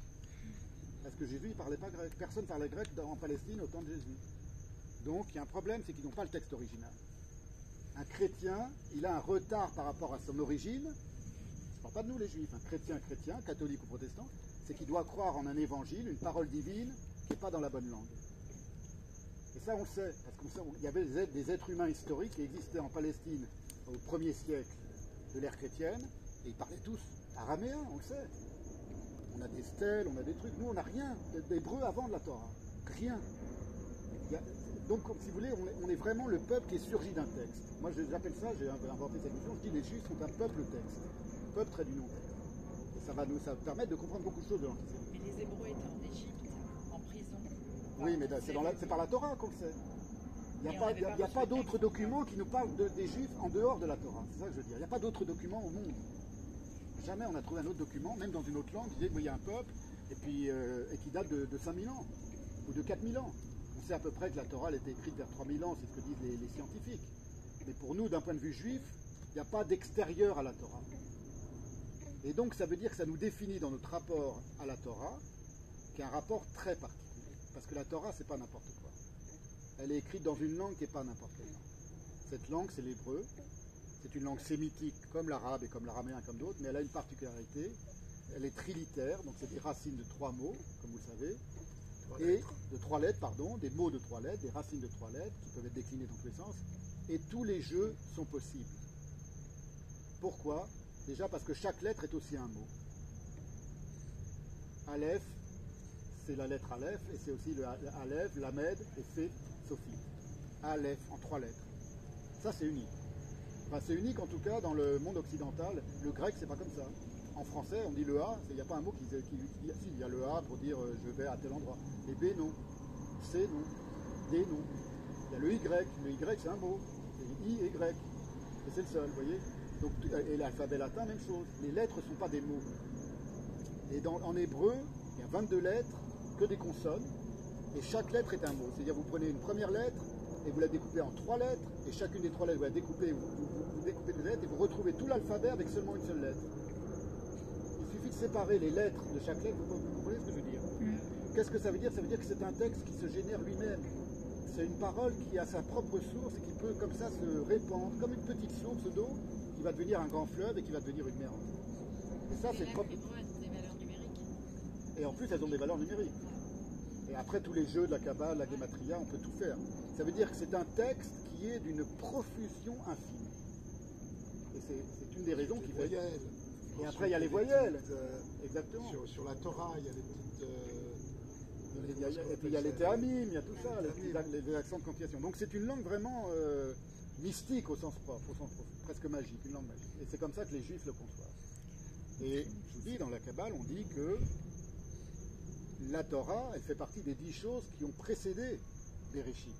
Parce que Jésus, il ne parlait pas grec. Personne ne parlait grec en Palestine au temps de Jésus. Donc, il y a un problème, c'est qu'ils n'ont pas le texte original. Un chrétien, il a un retard par rapport à son origine. Je ne parle pas de nous, les juifs. Un chrétien, catholique ou protestant, c'est qu'il doit croire en un évangile, une parole divine, qui n'est pas dans la bonne langue. Et ça, on le sait. Parce qu'il y avait des êtres humains historiques qui existaient en Palestine au 1er siècle de l'ère chrétienne, et ils parlaient tous araméen, on le sait. On a des stèles, on a des trucs. Nous, on n'a rien d'hébreu avant de la Torah. Rien. Donc, si vous voulez, on est vraiment le peuple qui est surgi d'un texte. Moi, j'appelle ça, j'ai inventé cette notion, je dis les Juifs sont un peuple texte. Peuple trait d'union texte. Et ça va nous permettre de comprendre beaucoup de choses de l'Antisémitisme. Mais les Hébreux étaient en Égypte, en prison. Oui, mais c'est par la Torah qu'on le sait. Il n'y a pas d'autres documents qui nous parlent des Juifs en dehors de la Torah. C'est ça que je veux dire. Il n'y a pas d'autres documents au monde. Jamais on a trouvé un autre document, même dans une autre langue, qui disait qu'il y a un peuple et qui date de 5000 ans ou de 4000 ans. On sait à peu près que la Torah elle était écrite vers 3000 ans, c'est ce que disent les scientifiques. Mais pour nous, d'un point de vue juif, il n'y a pas d'extérieur à la Torah. Et donc ça veut dire que ça nous définit dans notre rapport à la Torah, qui est un rapport très particulier. Parce que la Torah, c'est pas n'importe quoi. Elle est écrite dans une langue qui n'est pas n'importe quelle langue. Cette langue, c'est l'hébreu. C'est une langue sémitique comme l'arabe et comme l'araméen comme d'autres, mais elle a une particularité. Elle est trilitère, donc c'est des racines de 3 mots, comme vous le savez. de 3 lettres, pardon, des mots de 3 lettres, des racines de 3 lettres, qui peuvent être déclinées dans tous les sens, et tous les jeux sont possibles. Pourquoi? Déjà parce que chaque lettre est aussi un mot. Aleph, c'est la lettre Aleph, et c'est aussi le Aleph, Lamed, et Fé, Sophie. Aleph, en 3 lettres. Ça, c'est unique. Enfin, c'est unique en tout cas dans le monde occidental. Le grec, c'est pas comme ça. En français, on dit le A, il n'y a pas un mot qui dit. Si, il y a le A pour dire je vais à tel endroit. Et B, non. C, non. D, non. Il y a le Y. Le Y, c'est un mot. C'est I et Y. Et c'est le seul, vous voyez. Donc, et l'alphabet latin, même chose. Les lettres ne sont pas des mots. Et en hébreu, il y a 22 lettres, que des consonnes. Et chaque lettre est un mot. C'est-à-dire, vous prenez une première lettre et vous la découpez en 3 lettres. Et chacune des 3 lettres, vous la découpez, vous découpez des lettres et vous retrouvez tout l'alphabet avec seulement une seule lettre. Il suffit de séparer les lettres de chaque lettre, vous comprenez ce que je veux dire? Qu'est-ce que ça veut dire? Ça veut dire que c'est un texte qui se génère lui-même. C'est une parole qui a sa propre source et qui peut comme ça se répandre, comme une petite source d'eau qui va devenir un grand fleuve et qui va devenir une mer entière. Et ça, c'est propre. Les mots ont des valeurs numériques. Et en plus, elles ont des valeurs numériques. Et après tous les jeux de la Kabbale, la Gematria, on peut tout faire. Ça veut dire que c'est un texte qui est d'une profusion infinie. Et c'est une des raisons qui fait... Et après, il y a les voyelles. Exactement. Sur la Torah, il y a les petites... et puis il y a les théamim, il y a tout ça, les accents de continuation. Donc c'est une langue vraiment mystique au sens propre, presque magique, une langue magique. Et c'est comme ça que les Juifs le conçoivent. Et je vous dis, dans la Kabbale, on dit que la Torah, elle fait partie des 10 choses qui ont précédé Bereshit.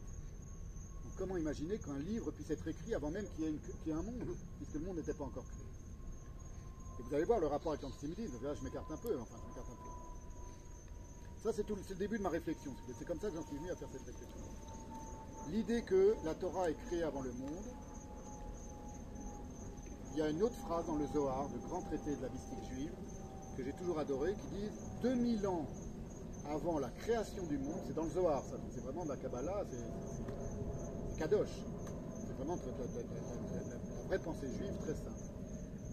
Donc comment imaginer qu'un livre puisse être écrit avant même qu'il y ait un monde, puisque le monde n'était pas encore créé. Et vous allez voir le rapport avec l'antisémitisme, là je m'écarte un peu, Ça c'est le début de ma réflexion, c'est comme ça que j'en suis venu à faire cette réflexion. L'idée que la Torah est créée avant le monde, il y a une autre phrase dans le Zohar, le grand traité de la mystique juive, que j'ai toujours adoré, qui dit 2000 ans avant la création du monde, c'est dans le Zohar ça, donc c'est vraiment de la Kabbalah, c'est Kadosh, c'est vraiment la vraie pensée juive très simple.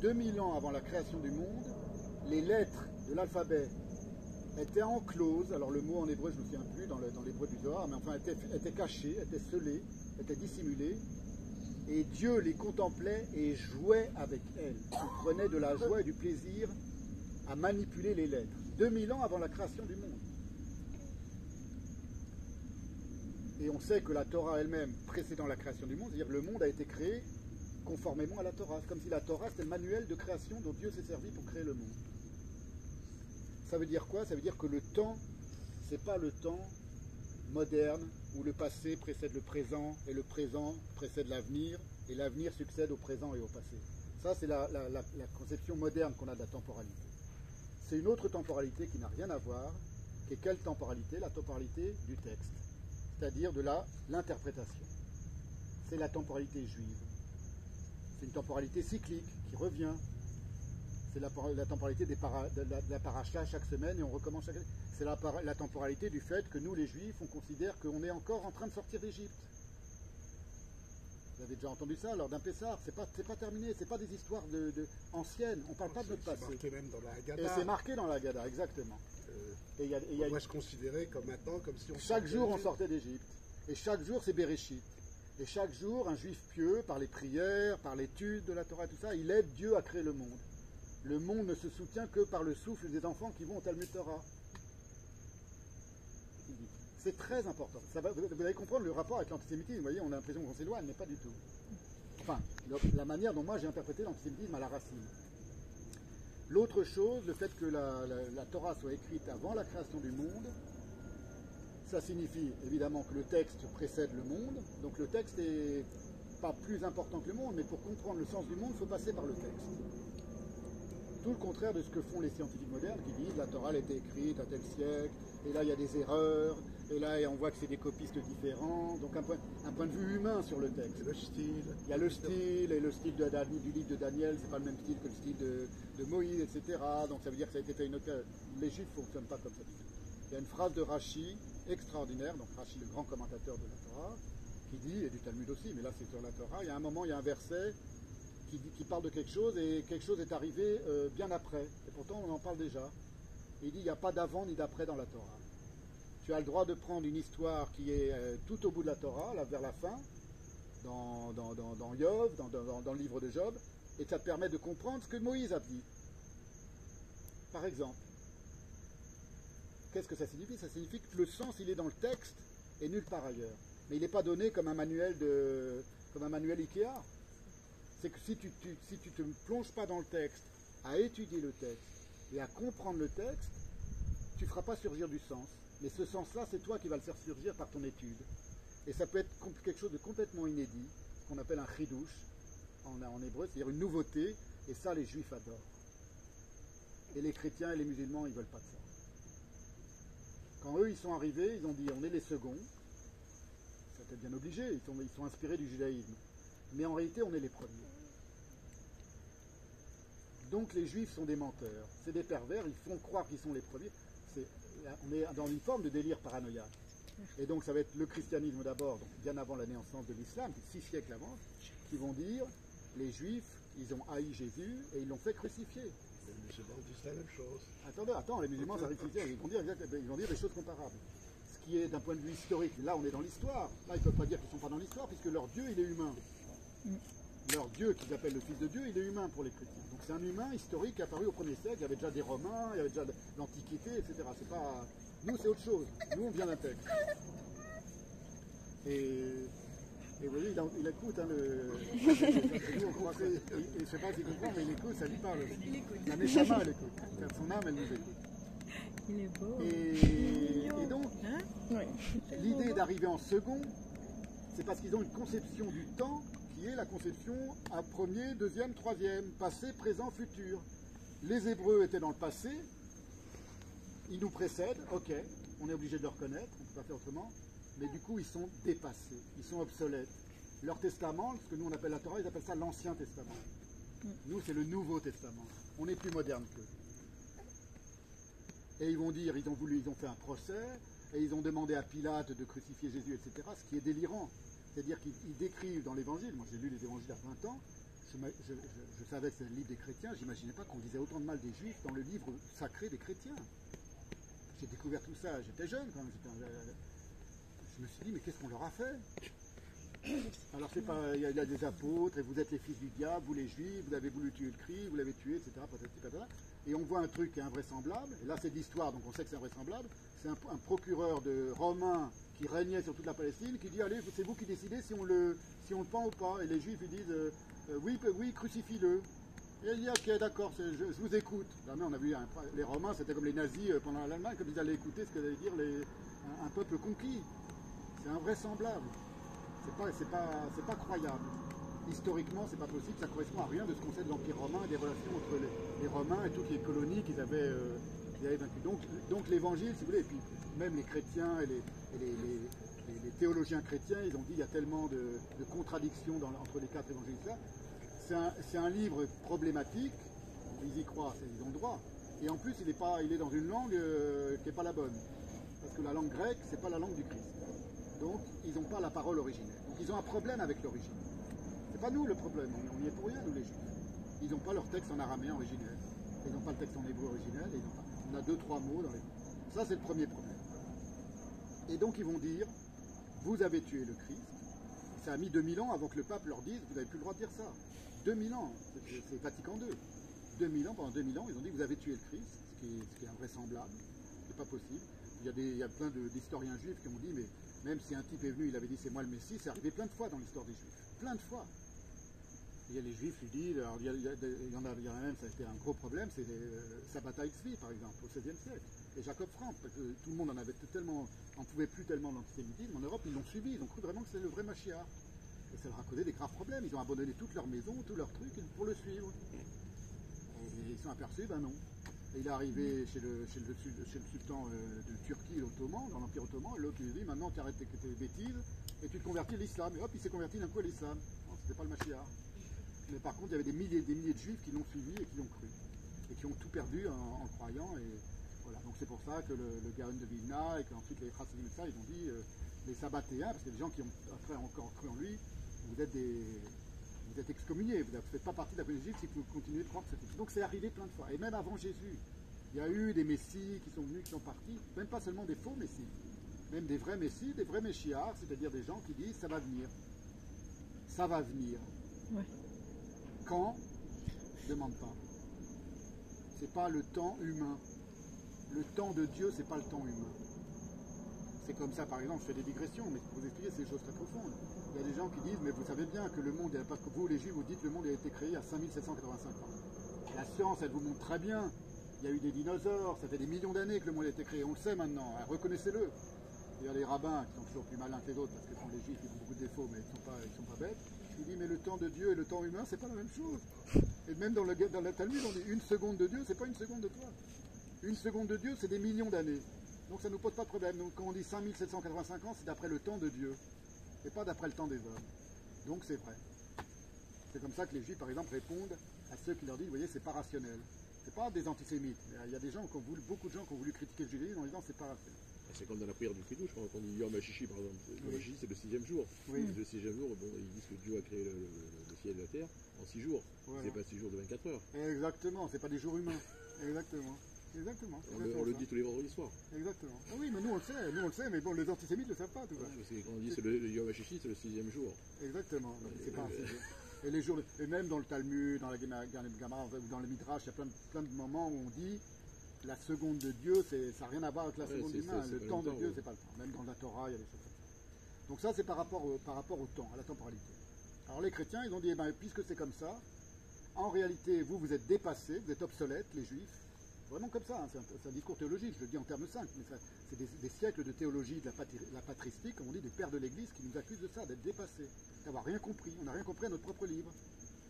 2000 ans avant la création du monde, les lettres de l'alphabet étaient encloses, alors le mot en hébreu je ne me souviens plus dans l'hébreu du Zohar, mais enfin étaient cachées, étaient scellées, étaient dissimulées, et Dieu les contemplait et jouait avec elles. Il prenait de la joie et du plaisir à manipuler les lettres. 2000 ans avant la création du monde. Et on sait que la Torah elle-même, précédant la création du monde, c'est-à-dire le monde a été créé conformément à la Torah. C'est comme si la Torah c'était le manuel de création dont Dieu s'est servi pour créer le monde. Ça veut dire quoi? Ça veut dire que le temps, c'est pas le temps moderne où le passé précède le présent et le présent précède l'avenir et l'avenir succède au présent et au passé. Ça c'est la conception moderne qu'on a de la temporalité. C'est une autre temporalité qui n'a rien à voir, qui est quelle temporalité? La temporalité du texte, c'est-à-dire de l'interprétation. C'est la temporalité juive. C'est une temporalité cyclique qui revient. C'est la temporalité de la paracha chaque semaine et on recommence chaque année. C'est la temporalité du fait que nous les Juifs, on considère qu'on est encore en train de sortir d'Égypte. Vous avez déjà entendu ça lors d'un Pessah, c'est pas terminé, c'est pas des histoires anciennes, on parle pas de notre passé. C'est marqué même dans la Haggadah. Et c'est marqué dans la Haggadah, exactement. On doit se considérer comme maintenant, comme si on chaque jour on sortait d'Égypte. Et chaque jour c'est Bereshit. Et chaque jour, un juif pieux, par les prières, par l'étude de la Torah, tout ça, il aide Dieu à créer le monde. Le monde ne se soutient que par le souffle des enfants qui vont au Talmud Torah. C'est très important. Vous allez comprendre le rapport avec l'antisémitisme. Vous voyez, on a l'impression qu'on s'éloigne, mais pas du tout. Enfin, la manière dont moi j'ai interprété l'antisémitisme à la racine. L'autre chose, le fait que la Torah soit écrite avant la création du monde, ça signifie évidemment que le texte précède le monde, donc le texte n'est pas plus important que le monde, mais pour comprendre le sens du monde, il faut passer par le texte. Tout le contraire de ce que font les scientifiques modernes qui disent la Torah a été écrite à tel siècle, et là il y a des erreurs, et là on voit que c'est des copistes différents, donc un point de vue humain sur le texte. Le style. Il y a le style, et le style du livre de Daniel, c'est pas le même style que le style de Moïse, etc. Donc ça veut dire que ça a été fait une autre... Les Juifs ne fonctionnent pas comme ça. Il y a une phrase de Rashi extraordinaire, donc Rashi, le grand commentateur de la Torah, qui dit, et du Talmud aussi, mais là c'est sur la Torah, il y a un moment, il y a un verset qui parle de quelque chose, et quelque chose est arrivé bien après, et pourtant on en parle déjà. Et il dit, il n'y a pas d'avant ni d'après dans la Torah. tu as le droit de prendre une histoire qui est tout au bout de la Torah, là, vers la fin, dans Yov, dans le livre de Job, et ça te permet de comprendre ce que Moïse a dit. Par exemple, qu'est-ce que ça signifie? Ça signifie que le sens, il est dans le texte et nulle part ailleurs. Mais il n'est pas donné comme un manuel Ikea. C'est que si tu te plonges pas dans le texte, à étudier le texte et à comprendre le texte, tu ne feras pas surgir du sens. Mais ce sens-là, c'est toi qui vas le faire surgir par ton étude. Et ça peut être quelque chose de complètement inédit, ce qu'on appelle un chidouche en hébreu, c'est-à-dire une nouveauté, et ça, les juifs adorent. Et les chrétiens et les musulmans, ils ne veulent pas de ça. Quand eux, ils sont arrivés, ils ont dit, on est les seconds. C'était bien obligé, ils sont inspirés du judaïsme. Mais en réalité, on est les premiers. Donc les juifs sont des menteurs, c'est des pervers, ils font croire qu'ils sont les premiers. On est dans une forme de délire paranoïaque. Et donc ça va être le christianisme d'abord, donc bien avant la naissance de l'islam, 6 siècles avant, qui vont dire, les juifs, ils ont haï Jésus et ils l'ont fait crucifier. Les musulmans disent la même chose. Attends, les musulmans, ça ils vont dire des choses comparables. Ce qui est d'un point de vue historique, là on est dans l'histoire, là ils ne peuvent pas dire qu'ils ne sont pas dans l'histoire, puisque leur Dieu, il est humain. Leur Dieu, qu'ils appellent le Fils de Dieu, il est humain pour les chrétiens. Donc c'est un humain historique qui est apparu au 1er siècle, il y avait déjà des Romains, il y avait déjà l'Antiquité, etc. C'est pas... Nous, c'est autre chose. Nous, on vient d'un texte. Et vous voyez, il écoute, hein, nous, on croit que... Je ne sais pas s'il comprend, mais il écoute, ça lui parle. La Neshama, elle écoute. Car son âme, elle nous écoute. Il est beau. Et donc, l'idée d'arriver en second, c'est parce qu'ils ont une conception du temps qui est la conception à premier, deuxième, troisième, passé, présent, futur. Les Hébreux étaient dans le passé, ils nous précèdent, ok, on est obligé de le reconnaître, on ne peut pas faire autrement, mais du coup ils sont dépassés, ils sont obsolètes. Leur testament, ce que nous on appelle la Torah, ils appellent ça l'Ancien Testament. Nous c'est le Nouveau Testament, on est plus moderne qu'eux. Et ils vont dire, ils ont fait un procès, et ils ont demandé à Pilate de crucifier Jésus, etc., ce qui est délirant. C'est-à-dire qu'ils décrivent dans l'Évangile, moi j'ai lu les Évangiles à 20 ans, je savais que c'était le livre des chrétiens, j'imaginais pas qu'on disait autant de mal des Juifs dans le livre sacré des chrétiens. J'ai découvert tout ça, j'étais jeune quand même, je me suis dit mais qu'est-ce qu'on leur a fait? Alors c'est pas, il y a des apôtres, et vous êtes les fils du diable, vous les Juifs, vous avez voulu tuer le Christ, vous l'avez tué, etc. Et on voit un truc qui est invraisemblable, et là c'est de l'histoire, donc on sait que c'est invraisemblable, c'est un procureur de romain qui régnait sur toute la Palestine, qui dit allez, c'est vous qui décidez si on le pend ou pas, et les Juifs ils disent oui, crucifie-le. Et il dit ok, d'accord, je vous écoute. Là, on a vu les Romains, c'était comme les nazis pendant l'Allemagne, comme ils allaient écouter ce que allaient dire un peuple conquis. C'est invraisemblable. C'est pas croyable. Historiquement, c'est pas possible, ça correspond à rien de ce qu'on sait de l'Empire romain et des relations entre les Romains et toutes les colonies qu'ils avaient vaincues. Donc l'évangile, si vous voulez, et puis même les chrétiens et les théologiens chrétiens, ils ont dit il y a tellement de contradictions entre les 4 évangiles là. C'est un livre problématique, ils y croient, ils ont droit. Et en plus, il est dans une langue qui n'est pas la bonne. Parce que la langue grecque, c'est pas la langue du Christ. Donc, ils n'ont pas la parole originelle. Donc, ils ont un problème avec l'origine. C'est pas nous le problème, on n'y est pour rien, nous les Juifs. Ils n'ont pas leur texte en araméen originel. Ils n'ont pas le texte en hébreu originel. On a 2-3 mots dans les... Ça, c'est le premier problème. Et donc, ils vont dire, vous avez tué le Christ. Ça a mis 2000 ans avant que le pape leur dise, vous n'avez plus le droit de dire ça. 2000 ans, c'est Vatican II. 2000 ans, pendant 2000 ans, ils ont dit, vous avez tué le Christ, ce qui est invraisemblable. C'est pas possible. Il y a plein d'historiens juifs qui ont dit, mais même si un type est venu, il avait dit c'est moi le Messie, c'est arrivé plein de fois dans l'histoire des Juifs. Plein de fois. Il y a les Juifs qui disent, alors il y en a même, ça a été un gros problème, c'est Sabbatai Tzvi, par exemple, au XVIe siècle. Et Jacob Frank, parce que tout le monde en pouvait plus tellement d'antisémitisme. En Europe, ils l'ont suivi, ils ont cru vraiment que c'est le vrai Mashiach. Et ça leur a causé des graves problèmes. Ils ont abandonné toute leur maison, tous leurs trucs pour le suivre. Et ils sont aperçus, ben non. Et il est arrivé chez le sultan de Turquie, l'Ottoman, dans l'Empire Ottoman, et l'autre lui dit maintenant tu arrêtes tes bêtises et tu te convertis à l'islam. Et hop, il s'est converti d'un coup à l'islam. C'était pas le Mashiach. Mais par contre, il y avait des milliers de juifs qui l'ont suivi et qui l'ont cru. Et qui ont tout perdu en croyant. Et voilà. Donc c'est pour ça que le Gaon de Vilna et qu'ensuite les Chassidim et ça, ils ont dit les Sabbatéens, parce que les gens qui ont après encore cru en lui, vous êtes excommuniés, vous ne faites pas partie de la communauté juive si vous continuez de croire que c'est... Donc c'est arrivé plein de fois. Et même avant Jésus, il y a eu des messies qui sont venus, qui sont partis, même pas seulement des faux messies. Même des vrais messies, des vrais méchiards, c'est-à-dire des gens qui disent ça va venir. Ça va venir. Ouais. Quand? Demande pas. C'est pas le temps humain. Le temps de Dieu, c'est pas le temps humain. C'est comme ça, par exemple, je fais des digressions, mais pour vous expliquer, c'est des choses très profondes. Il y a des gens qui disent, mais vous savez bien que le monde, parce que vous, les Juifs, vous dites que le monde a été créé à 5785 ans. La science, elle vous montre très bien. Il y a eu des dinosaures, ça fait des millions d'années que le monde a été créé, on le sait maintenant, reconnaissez-le. Il y a les rabbins qui sont toujours plus malins que les autres, parce que sont les Juifs, ils ont beaucoup de défauts, mais ils sont pas bêtes. Ils disent, mais le temps de Dieu et le temps humain, c'est pas la même chose. Et même dans la Talmud, on dit une seconde de Dieu, c'est pas une seconde de toi. Une seconde de Dieu, c'est des millions d'années. Donc ça ne nous pose pas de problème. Donc quand on dit 5785 ans, c'est d'après le temps de Dieu, et pas d'après le temps des hommes. Donc c'est vrai. C'est comme ça que les Juifs, par exemple, répondent à ceux qui leur disent, vous voyez, c'est pas rationnel. C'est pas des antisémites. Il y a des gens beaucoup de gens qui ont voulu critiquer le judaïsme en disant c'est pas rationnel. C'est comme dans la prière du Kiddush, quand on dit Yom HaShishi, par exemple. Yom HaShishi, c'est le 6e jour. Oui. Le 6e jour, bon, ils disent que Dieu a créé le ciel et la terre en 6 jours. Voilà. C'est pas 6 jours de 24 heures. Exactement, c'est pas des jours humains. Exactement. Exactement. On le dit tous les vendredis soirs. Exactement. Ah oui, mais nous on le sait, mais bon, les antisémites ne le savent pas, tout ça. Ouais, parce que quand on dit c'est le Yom HaShishi, c'est le 6e jour. Exactement. Donc, c'est pas un 6 jours. Et les jours, et même dans le Talmud, dans la Gemara, ou dans le Midrash, il y a plein de moments où on dit la seconde de Dieu, ça n'a rien à voir avec la seconde humaine. Le temps de Dieu, c'est pas le temps. Même dans la Torah, il y a des choses comme ça. Donc ça, c'est par rapport au temps, à la temporalité. Alors les chrétiens, ils ont dit, eh ben, puisque c'est comme ça, en réalité, vous êtes dépassés, vous êtes obsolètes, les juifs. Vraiment comme ça, hein. C'est un discours théologique, je le dis en termes simples, mais c'est des siècles de théologie, de la patristique, comme on dit, des pères de l'Église qui nous accusent de ça, d'être dépassés, d'avoir rien compris. On n'a rien compris à notre propre livre.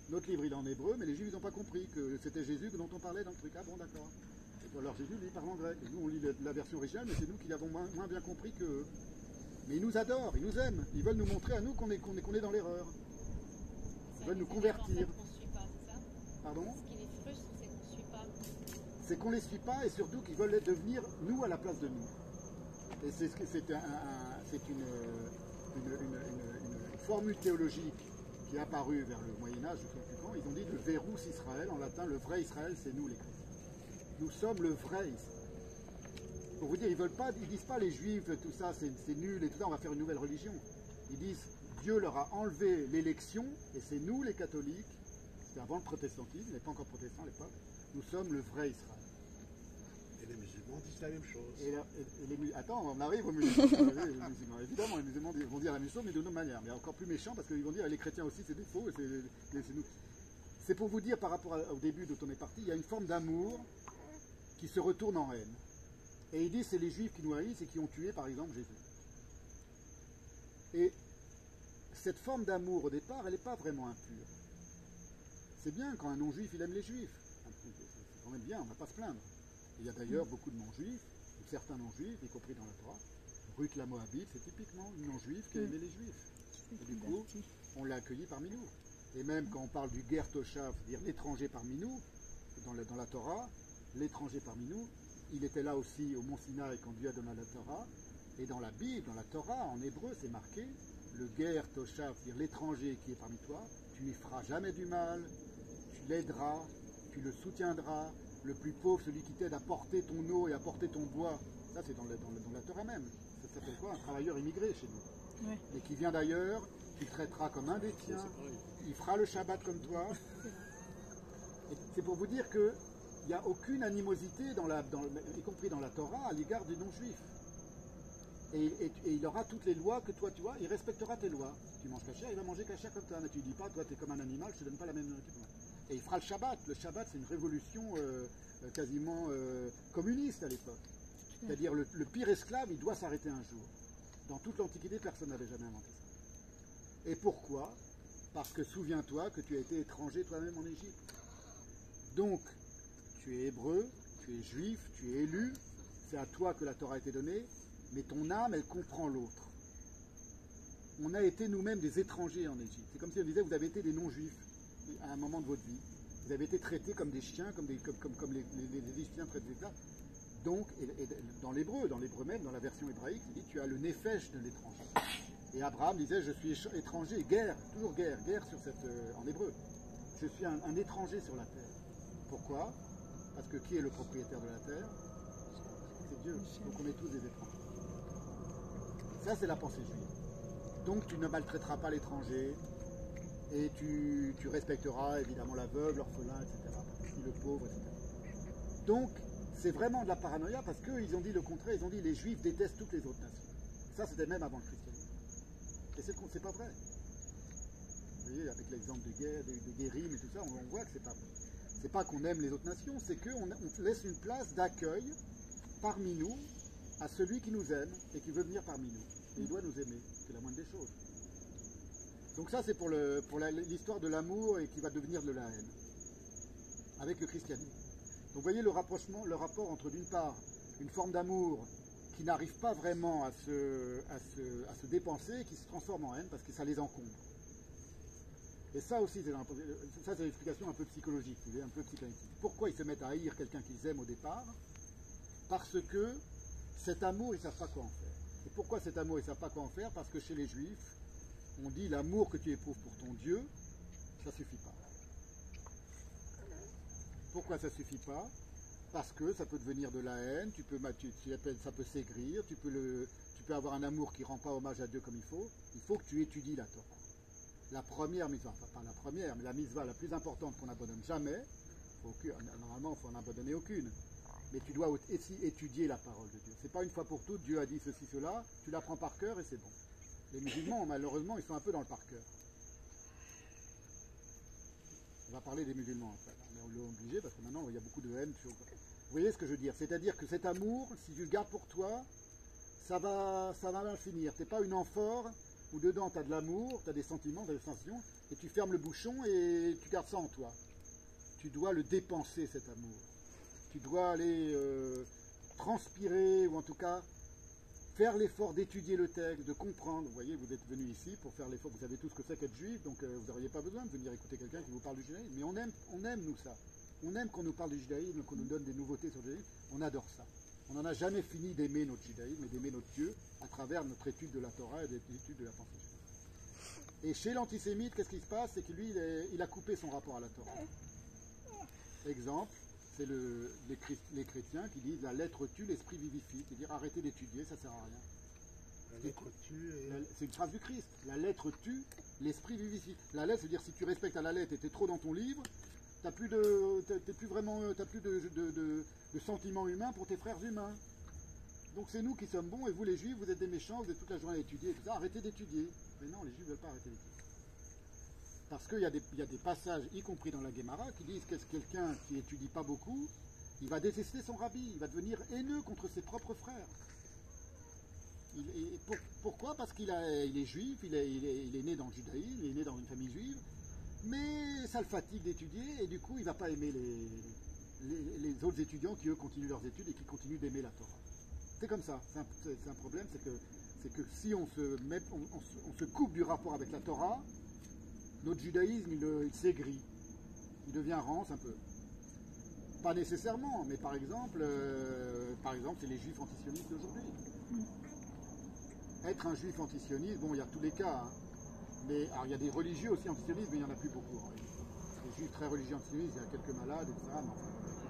Notre livre, il est en hébreu, mais les Juifs, ils n'ont pas compris que c'était Jésus dont on parlait dans le truc. Ah bon, d'accord. Alors Jésus, lui, parle en grec. Et nous, on lit la version originale, mais c'est nous qui l'avons moins bien compris qu'eux. Mais ils nous adorent, ils nous aiment. Ils veulent nous montrer à nous qu'on est dans l'erreur. Ils veulent nous convertir. Pardon ? Ce qui les frustre, c'est qu'on ne suit pas. C'est qu'on ne les suit pas et surtout qu'ils veulent devenir nous à la place de nous. Et c'est une formule théologique qui est apparue vers le Moyen-Âge, je ne sais plus quand. Ils ont dit le verrous Israël, en latin, le vrai Israël, c'est nous les chrétiens. Nous sommes le vrai Israël. Pour vous dire, ils disent pas les Juifs, tout ça, c'est nul et tout ça, on va faire une nouvelle religion. Ils disent Dieu leur a enlevé l'élection et c'est nous les catholiques. C'était avant le protestantisme, il n'est pas encore protestant à l'époque. Nous sommes le vrai Israël. Et les musulmans disent la même chose. Attends, on arrive aux musulmans. Évidemment, les musulmans vont dire la même chose, mais de nos manières. Mais encore plus méchant, parce qu'ils vont dire les chrétiens aussi, c'est des faux. C'est nous. C'est pour vous dire, par rapport au début dont on est parti, il y a une forme d'amour qui se retourne en haine. Et il dit c'est les Juifs qui nous haïssent et qui ont tué, par exemple, Jésus. Et cette forme d'amour, au départ, elle n'est pas vraiment impure. C'est bien quand un non-juif, il aime les juifs. C'est quand même bien, on ne va pas se plaindre. Il y a d'ailleurs beaucoup de non-juifs, ou certains non-juifs, y compris dans la Torah. Ruth la Moabite, c'est typiquement une non-juive qui aimait les juifs. Et du coup, on l'a accueilli parmi nous. Et même quand on parle du ger toshav, c'est-à-dire l'étranger parmi nous, dans la Torah, l'étranger parmi nous, il était là aussi au mont Sinaï quand Dieu a donné la Torah. Et dans la Bible, dans la Torah, en hébreu, c'est marqué, le ger toshav, c'est-à-dire l'étranger qui est parmi toi, tu lui feras jamais du mal, tu l'aideras, tu le soutiendras. Le plus pauvre, celui qui t'aide à porter ton eau et à porter ton bois, ça c'est dans la Torah même. Ça s'appelle quoi? Un travailleur immigré chez nous. Ouais. Et qui vient d'ailleurs, tu le traiteras comme un des tiens, il fera le Shabbat comme toi. C'est pour vous dire qu'il n'y a aucune animosité, y compris dans la Torah, à l'égard des non-juifs. Et il aura toutes les lois que toi tu vois, il respectera tes lois. Tu manges cachère, il va manger cachère comme toi. Mais tu ne dis pas, toi tu es comme un animal, je ne te donne pas la même nourriture. Et il fera le Shabbat. Le Shabbat, c'est une révolution quasiment communiste à l'époque. C'est-à-dire le pire esclave, il doit s'arrêter un jour. Dans toute l'Antiquité, personne n'avait jamais inventé ça. Et pourquoi? Parce que souviens-toi que tu as été étranger toi-même en Égypte. Donc, tu es hébreu, tu es juif, tu es élu, c'est à toi que la Torah a été donnée, mais ton âme, elle comprend l'autre. On a été nous-mêmes des étrangers en Égypte. C'est comme si on disait, vous avez été des non-juifs à un moment de votre vie. Vous avez été traités comme des chiens, comme les Égyptiens traitent des esclaves. Donc, dans l'hébreu même, dans la version hébraïque, il dit, tu as le nefesh de l'étranger. Et Abraham disait, je suis étranger, guerre sur en hébreu. Je suis un étranger sur la terre. Pourquoi? Parce que qui est le propriétaire de la terre? C'est Dieu. Donc on est tous des étrangers. Ça, c'est la pensée juive. Donc, tu ne maltraiteras pas l'étranger et tu respecteras évidemment la veuve, l'orphelin, etc. Et le pauvre, etc. Donc, c'est vraiment de la paranoïa parce qu'ils ont dit le contraire. Ils ont dit les Juifs détestent toutes les autres nations. Ça, c'était même avant le christianisme. Et c'est pas vrai. Vous voyez, avec l'exemple de Guérim et tout ça, on voit que c'est pas vrai. C'est pas qu'on aime les autres nations, c'est qu'on laisse une place d'accueil parmi nous à celui qui nous aime et qui veut venir parmi nous. Et il doit nous aimer, c'est la moindre des choses. Donc ça, c'est pour l'histoire de l'amour et qui va devenir de la haine, avec le christianisme. Donc vous voyez le rapprochement, le rapport entre d'une part une forme d'amour qui n'arrive pas vraiment à se dépenser, qui se transforme en haine parce que ça les encombre. Et ça aussi, c'est l'explication un peu psychologique, un peu psychanalytique. Pourquoi ils se mettent à haïr quelqu'un qu'ils aiment au départ? Parce que cet amour, ils ne savent pas quoi en faire. Et pourquoi cet amour, ils ne savent pas quoi en faire? Parce que chez les Juifs, on dit l'amour que tu éprouves pour ton Dieu, ça ne suffit pas. Pourquoi ça ne suffit pas? Parce que ça peut devenir de la haine, ça peut s'aigrir, tu peux avoir un amour qui ne rend pas hommage à Dieu comme il faut. Il faut que tu étudies la Torah. La première mitzvah, enfin pas la première, mais la mitzvah la plus importante qu'on n'abandonne jamais, normalement il faut en abandonner aucune, mais tu dois aussi étudier la parole de Dieu. C'est pas une fois pour toutes, Dieu a dit ceci, cela, tu l'apprends par cœur et c'est bon. Les musulmans, malheureusement, ils sont un peu dans le par cœur. On va parler des musulmans après, mais on l'a obligé parce que maintenant il y a beaucoup de haine. Vous voyez ce que je veux dire? C'est-à-dire que cet amour, si tu le gardes pour toi, ça va mal finir. Tu n'es pas une amphore où dedans tu as de l'amour, tu as des sentiments, tu as des sensations, et tu fermes le bouchon et tu gardes ça en toi. Tu dois le dépenser, cet amour. Tu dois aller transpirer, ou en tout cas faire l'effort d'étudier le texte, de comprendre. Vous voyez, vous êtes venus ici pour faire l'effort, vous savez tout ce que c'est qu'être juif, donc vous n'auriez pas besoin de venir écouter quelqu'un qui vous parle du judaïsme. Mais on aime nous ça. On aime qu'on nous parle du judaïsme, qu'on nous donne des nouveautés sur le judaïsme. On adore ça. On n'en a jamais fini d'aimer notre judaïsme et d'aimer notre Dieu à travers notre étude de la Torah et l'étude de la pensée juive. Et chez l'antisémite, qu'est-ce qui se passe? C'est que lui, il a coupé son rapport à la Torah. Exemple, c'est les chrétiens qui disent la lettre tue, l'esprit vivifie. C'est-à-dire arrêtez d'étudier, ça ne sert à rien. La lettre tue c'est une phrase du Christ. La lettre tue, l'esprit vivifie. La lettre, c'est-à-dire si tu respectes à la lettre et tu es trop dans ton livre, tu n'as plus de sentiments humains pour tes frères humains. Donc c'est nous qui sommes bons et vous les juifs, vous êtes des méchants, vous êtes toute la journée à étudier et tout ça. Arrêtez d'étudier. Mais non, les juifs ne veulent pas arrêter d'étudier. Parce qu'il y a des passages, y compris dans la Guémara, qui disent que quelqu'un qui n'étudie pas beaucoup, il va détester son rabbi, il va devenir haineux contre ses propres frères. Pourquoi? Parce qu'il est juif, il est né dans le judaïsme, il est né dans une famille juive, mais ça le fatigue d'étudier et du coup il ne va pas aimer les autres étudiants qui eux continuent leurs études et qui continuent d'aimer la Torah. C'est comme ça, c'est un problème, c'est que si on se coupe du rapport avec la Torah, notre judaïsme il s'aigrit, il devient rance un peu. Pas nécessairement, mais par exemple c'est les juifs antisionistes d'aujourd'hui. Être un juif antisioniste, bon il y a tous les cas, hein. Mais alors, il y a des religieux aussi antisionistes, mais il n'y en a plus beaucoup. Les juifs très religieux antisionistes, il y a quelques malades, etc. Mais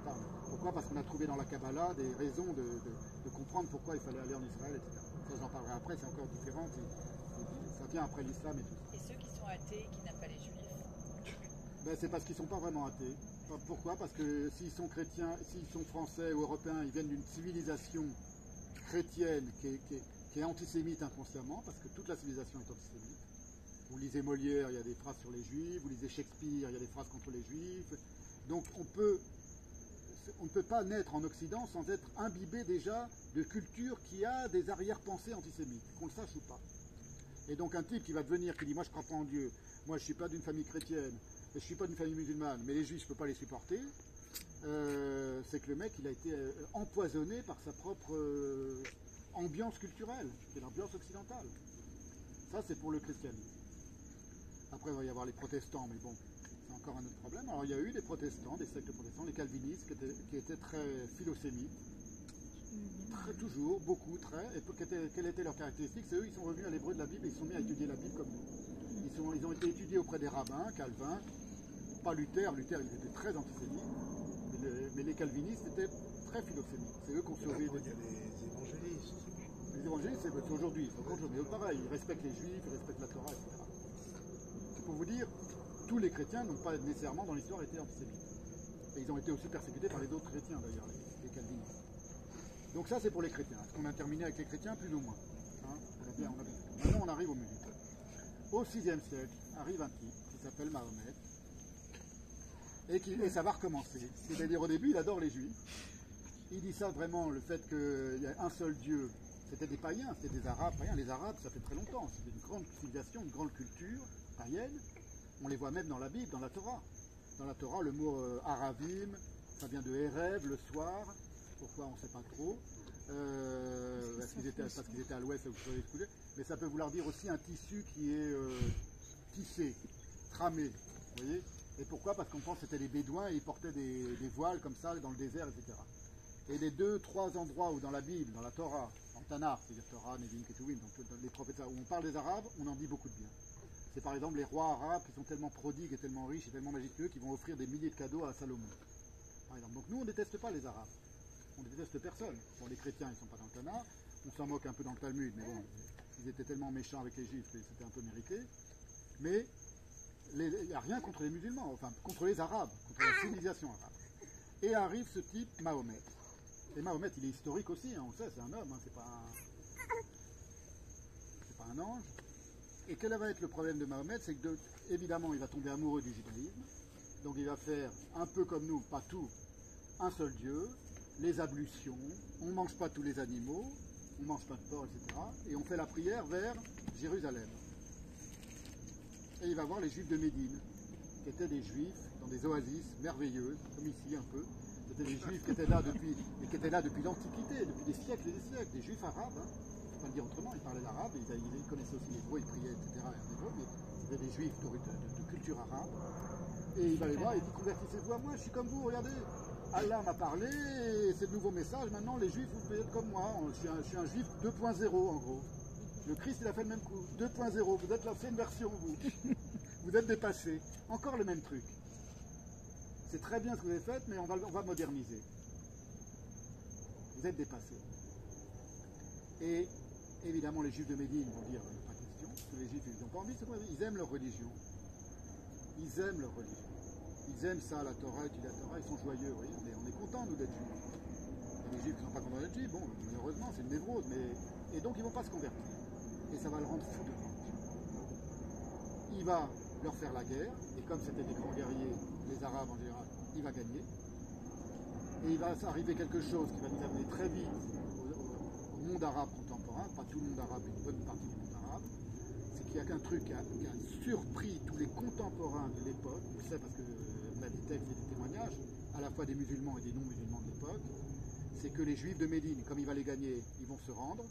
enfin, pourquoi? Parce qu'on a trouvé dans la Kabbalah des raisons de comprendre pourquoi il fallait aller en Israël, etc. Ça j'en parlerai après, c'est encore différent, ça vient après l'islam et tout. Et ceux qui sont athées, qui n'aiment pas les juifs? Ben, c'est parce qu'ils ne sont pas vraiment athées. Pourquoi? Parce que s'ils sont chrétiens, s'ils sont français ou européens, ils viennent d'une civilisation chrétienne qui est antisémite inconsciemment, parce que toute la civilisation est antisémite. Vous lisez Molière, il y a des phrases sur les juifs, vous lisez Shakespeare, il y a des phrases contre les juifs. Donc on ne peut pas naître en Occident sans être imbibé déjà de culture qui a des arrière-pensées antisémites, qu'on le sache ou pas. Et donc un type qui va devenir, qui dit moi je ne crois pas en Dieu, moi je ne suis pas d'une famille chrétienne, et je ne suis pas d'une famille musulmane, mais les juifs je ne peux pas les supporter, c'est que le mec il a été empoisonné par sa propre ambiance culturelle, qui est l'ambiance occidentale. Ça c'est pour le christianisme. Après, il va y avoir les protestants, mais bon, c'est encore un autre problème. Alors, il y a eu des protestants, des sectes protestants, les calvinistes, qui étaient très philosémites, toujours, beaucoup, très. Et quelle était leur caractéristique? C'est eux, ils sont revenus à l'hébreu de la Bible et ils sont mis à étudier la Bible comme nous. Ils ont été étudiés auprès des rabbins, Calvin, pas Luther, il était très antisémite, mais les calvinistes étaient très philosémites. C'est eux qui ont sauvé. Il y a les évangélistes. Les évangélistes, c'est aujourd'hui, c'est encore mais pareil, ils respectent les juifs, ils respectent la Torah, etc. C'est pour vous dire, tous les chrétiens n'ont pas nécessairement dans l'histoire été antisémites. Et ils ont été aussi persécutés par les autres chrétiens d'ailleurs, les calvinistes. Donc ça c'est pour les chrétiens. Est-ce qu'on a terminé avec les chrétiens? Plus ou moins. Hein, on a bien fait. Maintenant on arrive aux musulmans. Au VIe siècle arrive un type qui s'appelle Mahomet. Et ça va recommencer. C'est-à-dire au début il adore les juifs. Il dit ça vraiment, le fait qu'il y a un seul Dieu. C'était des païens, c'était des arabes. Païens. Les arabes ça fait très longtemps. C'était une grande civilisation, une grande culture païenne. On les voit même dans la Bible, dans la Torah. Dans la Torah, le mot Aravim, ça vient de Erev, le soir. Pourquoi, on ne sait pas trop. Parce qu'ils étaient à l'ouest, vous pouvez écouter. Mais ça peut vouloir dire aussi un tissu qui est tissé, tramé. Vous voyez? Et pourquoi? Parce qu'on pense que c'était les Bédouins et ils portaient des voiles comme ça dans le désert, etc. Et les 2-3 endroits où dans la Bible, dans la Torah, en Tanakh, c'est-à-dire Torah, Nevim, Ketuvim, donc les prophètes où on parle des Arabes, on en dit beaucoup de bien. C'est par exemple les rois arabes qui sont tellement prodigues et tellement riches et tellement majestueux qu'ils vont offrir des milliers de cadeaux à Salomon. Par exemple. Donc nous on ne déteste pas les Arabes. On ne déteste personne. Bon, les chrétiens ils ne sont pas dans le Tanakh. On s'en moque un peu dans le Talmud, mais bon, ils étaient tellement méchants avec les juifs que c'était un peu mérité. Mais il n'y a rien contre les musulmans, enfin contre les Arabes, contre la civilisation arabe. Et arrive ce type Mahomet. Et Mahomet il est historique aussi, hein, on le sait, c'est un homme, hein, c'est pas un ange. Et quel va être le problème de Mahomet? C'est que, évidemment, il va tomber amoureux du judaïsme. Donc il va faire, un peu comme nous, pas tout, un seul Dieu, les ablutions, on ne mange pas tous les animaux, on ne mange pas de porc, etc. Et on fait la prière vers Jérusalem. Et il va voir les juifs de Médine, qui étaient des juifs dans des oasis merveilleuses, comme ici un peu. C'était des juifs qui étaient là depuis l'Antiquité, depuis des siècles et des siècles, des juifs arabes. Hein. Pas le dire autrement, ils parlaient l'arabe, ils connaissaient aussi l'hébreu, ils priaient, etc. Mais c'était des juifs de culture arabe. Et il va les voir, il dit convertissez-vous à moi, je suis comme vous, regardez. Allah m'a parlé, et c'est le nouveau message, maintenant les juifs vous pouvez être comme moi, je suis un juif 2.0 en gros. Le Christ il a fait le même coup, 2.0, vous êtes l'ancienne version vous. Vous êtes dépassé. Encore le même truc. C'est très bien ce que vous avez fait, mais on va moderniser. Vous êtes dépassé. Et évidemment, les juifs de Médine vont dire pas question, parce que les juifs, ils n'ont pas envie de se convertir. Ils aiment leur religion. Ils aiment leur religion. Ils aiment ça, la Torah, étudier la Torah, ils sont joyeux, vous voyez. On est contents, nous, d'être juifs. Et les juifs qui ne sont pas contents d'être juifs, bon, malheureusement, c'est une névrose, mais... Et donc, ils ne vont pas se convertir. Et ça va le rendre fou de rage. Il va leur faire la guerre, et comme c'était des grands guerriers, les Arabes en général, il va gagner. Et il va arriver quelque chose qui va nous amener très vite au monde arabe contemporain, pas tout le monde arabe, mais une bonne partie du monde arabe, c'est qu'il y a qu'un truc qui a surpris tous les contemporains de l'époque, on le sait parce qu'on a des textes et des témoignages, à la fois des musulmans et des non-musulmans de l'époque, c'est que les juifs de Médine, comme il va les gagner, ils vont se rendre,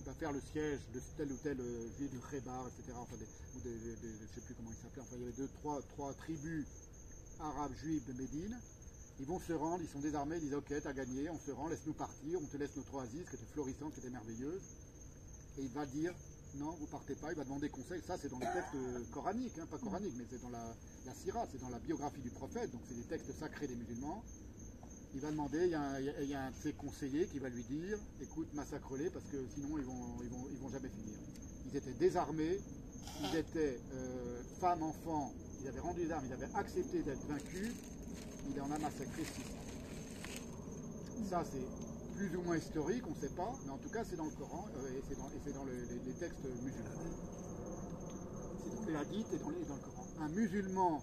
il va faire le siège de tel ou tel juif de Khaybar, etc., enfin je ne sais plus comment ils s'appelaient, enfin il y avait trois tribus arabes juives de Médine. Ils vont se rendre, ils sont désarmés, ils disent ok, t'as gagné, on se rend, laisse-nous partir, on te laisse notre oasis qui était florissante, qui était merveilleuse. Et il va dire non, vous partez pas, il va demander conseil. Ça, c'est dans les textes coraniques, hein, pas coraniques, mais c'est dans la Sira, c'est dans la biographie du prophète, donc c'est des textes sacrés des musulmans. Il va demander, il y a un de ses conseillers qui va lui dire écoute, massacre-les parce que sinon ils vont jamais finir. Ils étaient désarmés, ils étaient femmes, enfants, ils avaient rendu les armes, ils avaient accepté d'être vaincus. Il en a massacré 600. Ça, c'est plus ou moins historique, on ne sait pas, mais en tout cas, c'est dans le Coran et c'est dans les textes musulmans. C'est dans les hadiths et dans le Coran. Un musulman,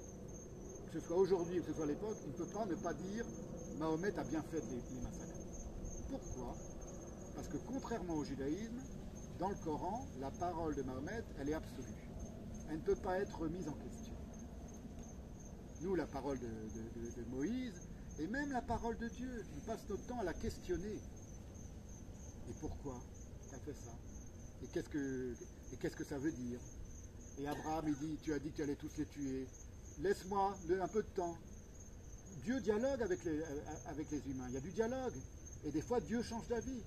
que ce soit aujourd'hui ou que ce soit à l'époque, il ne peut pas ne pas dire Mahomet a bien fait de les massacrer. Pourquoi? Parce que contrairement au judaïsme, dans le Coran, la parole de Mahomet, elle est absolue. Elle ne peut pas être remise en question. Nous, la parole de Moïse, et même la parole de Dieu, on passe notre temps à la questionner. Et pourquoi tu as fait ça? Et qu'est-ce que ça veut dire? Et Abraham, il dit, tu as dit que tu allais tous les tuer. Laisse-moi un peu de temps. Dieu dialogue avec les humains, il y a du dialogue. Et des fois, Dieu change d'avis.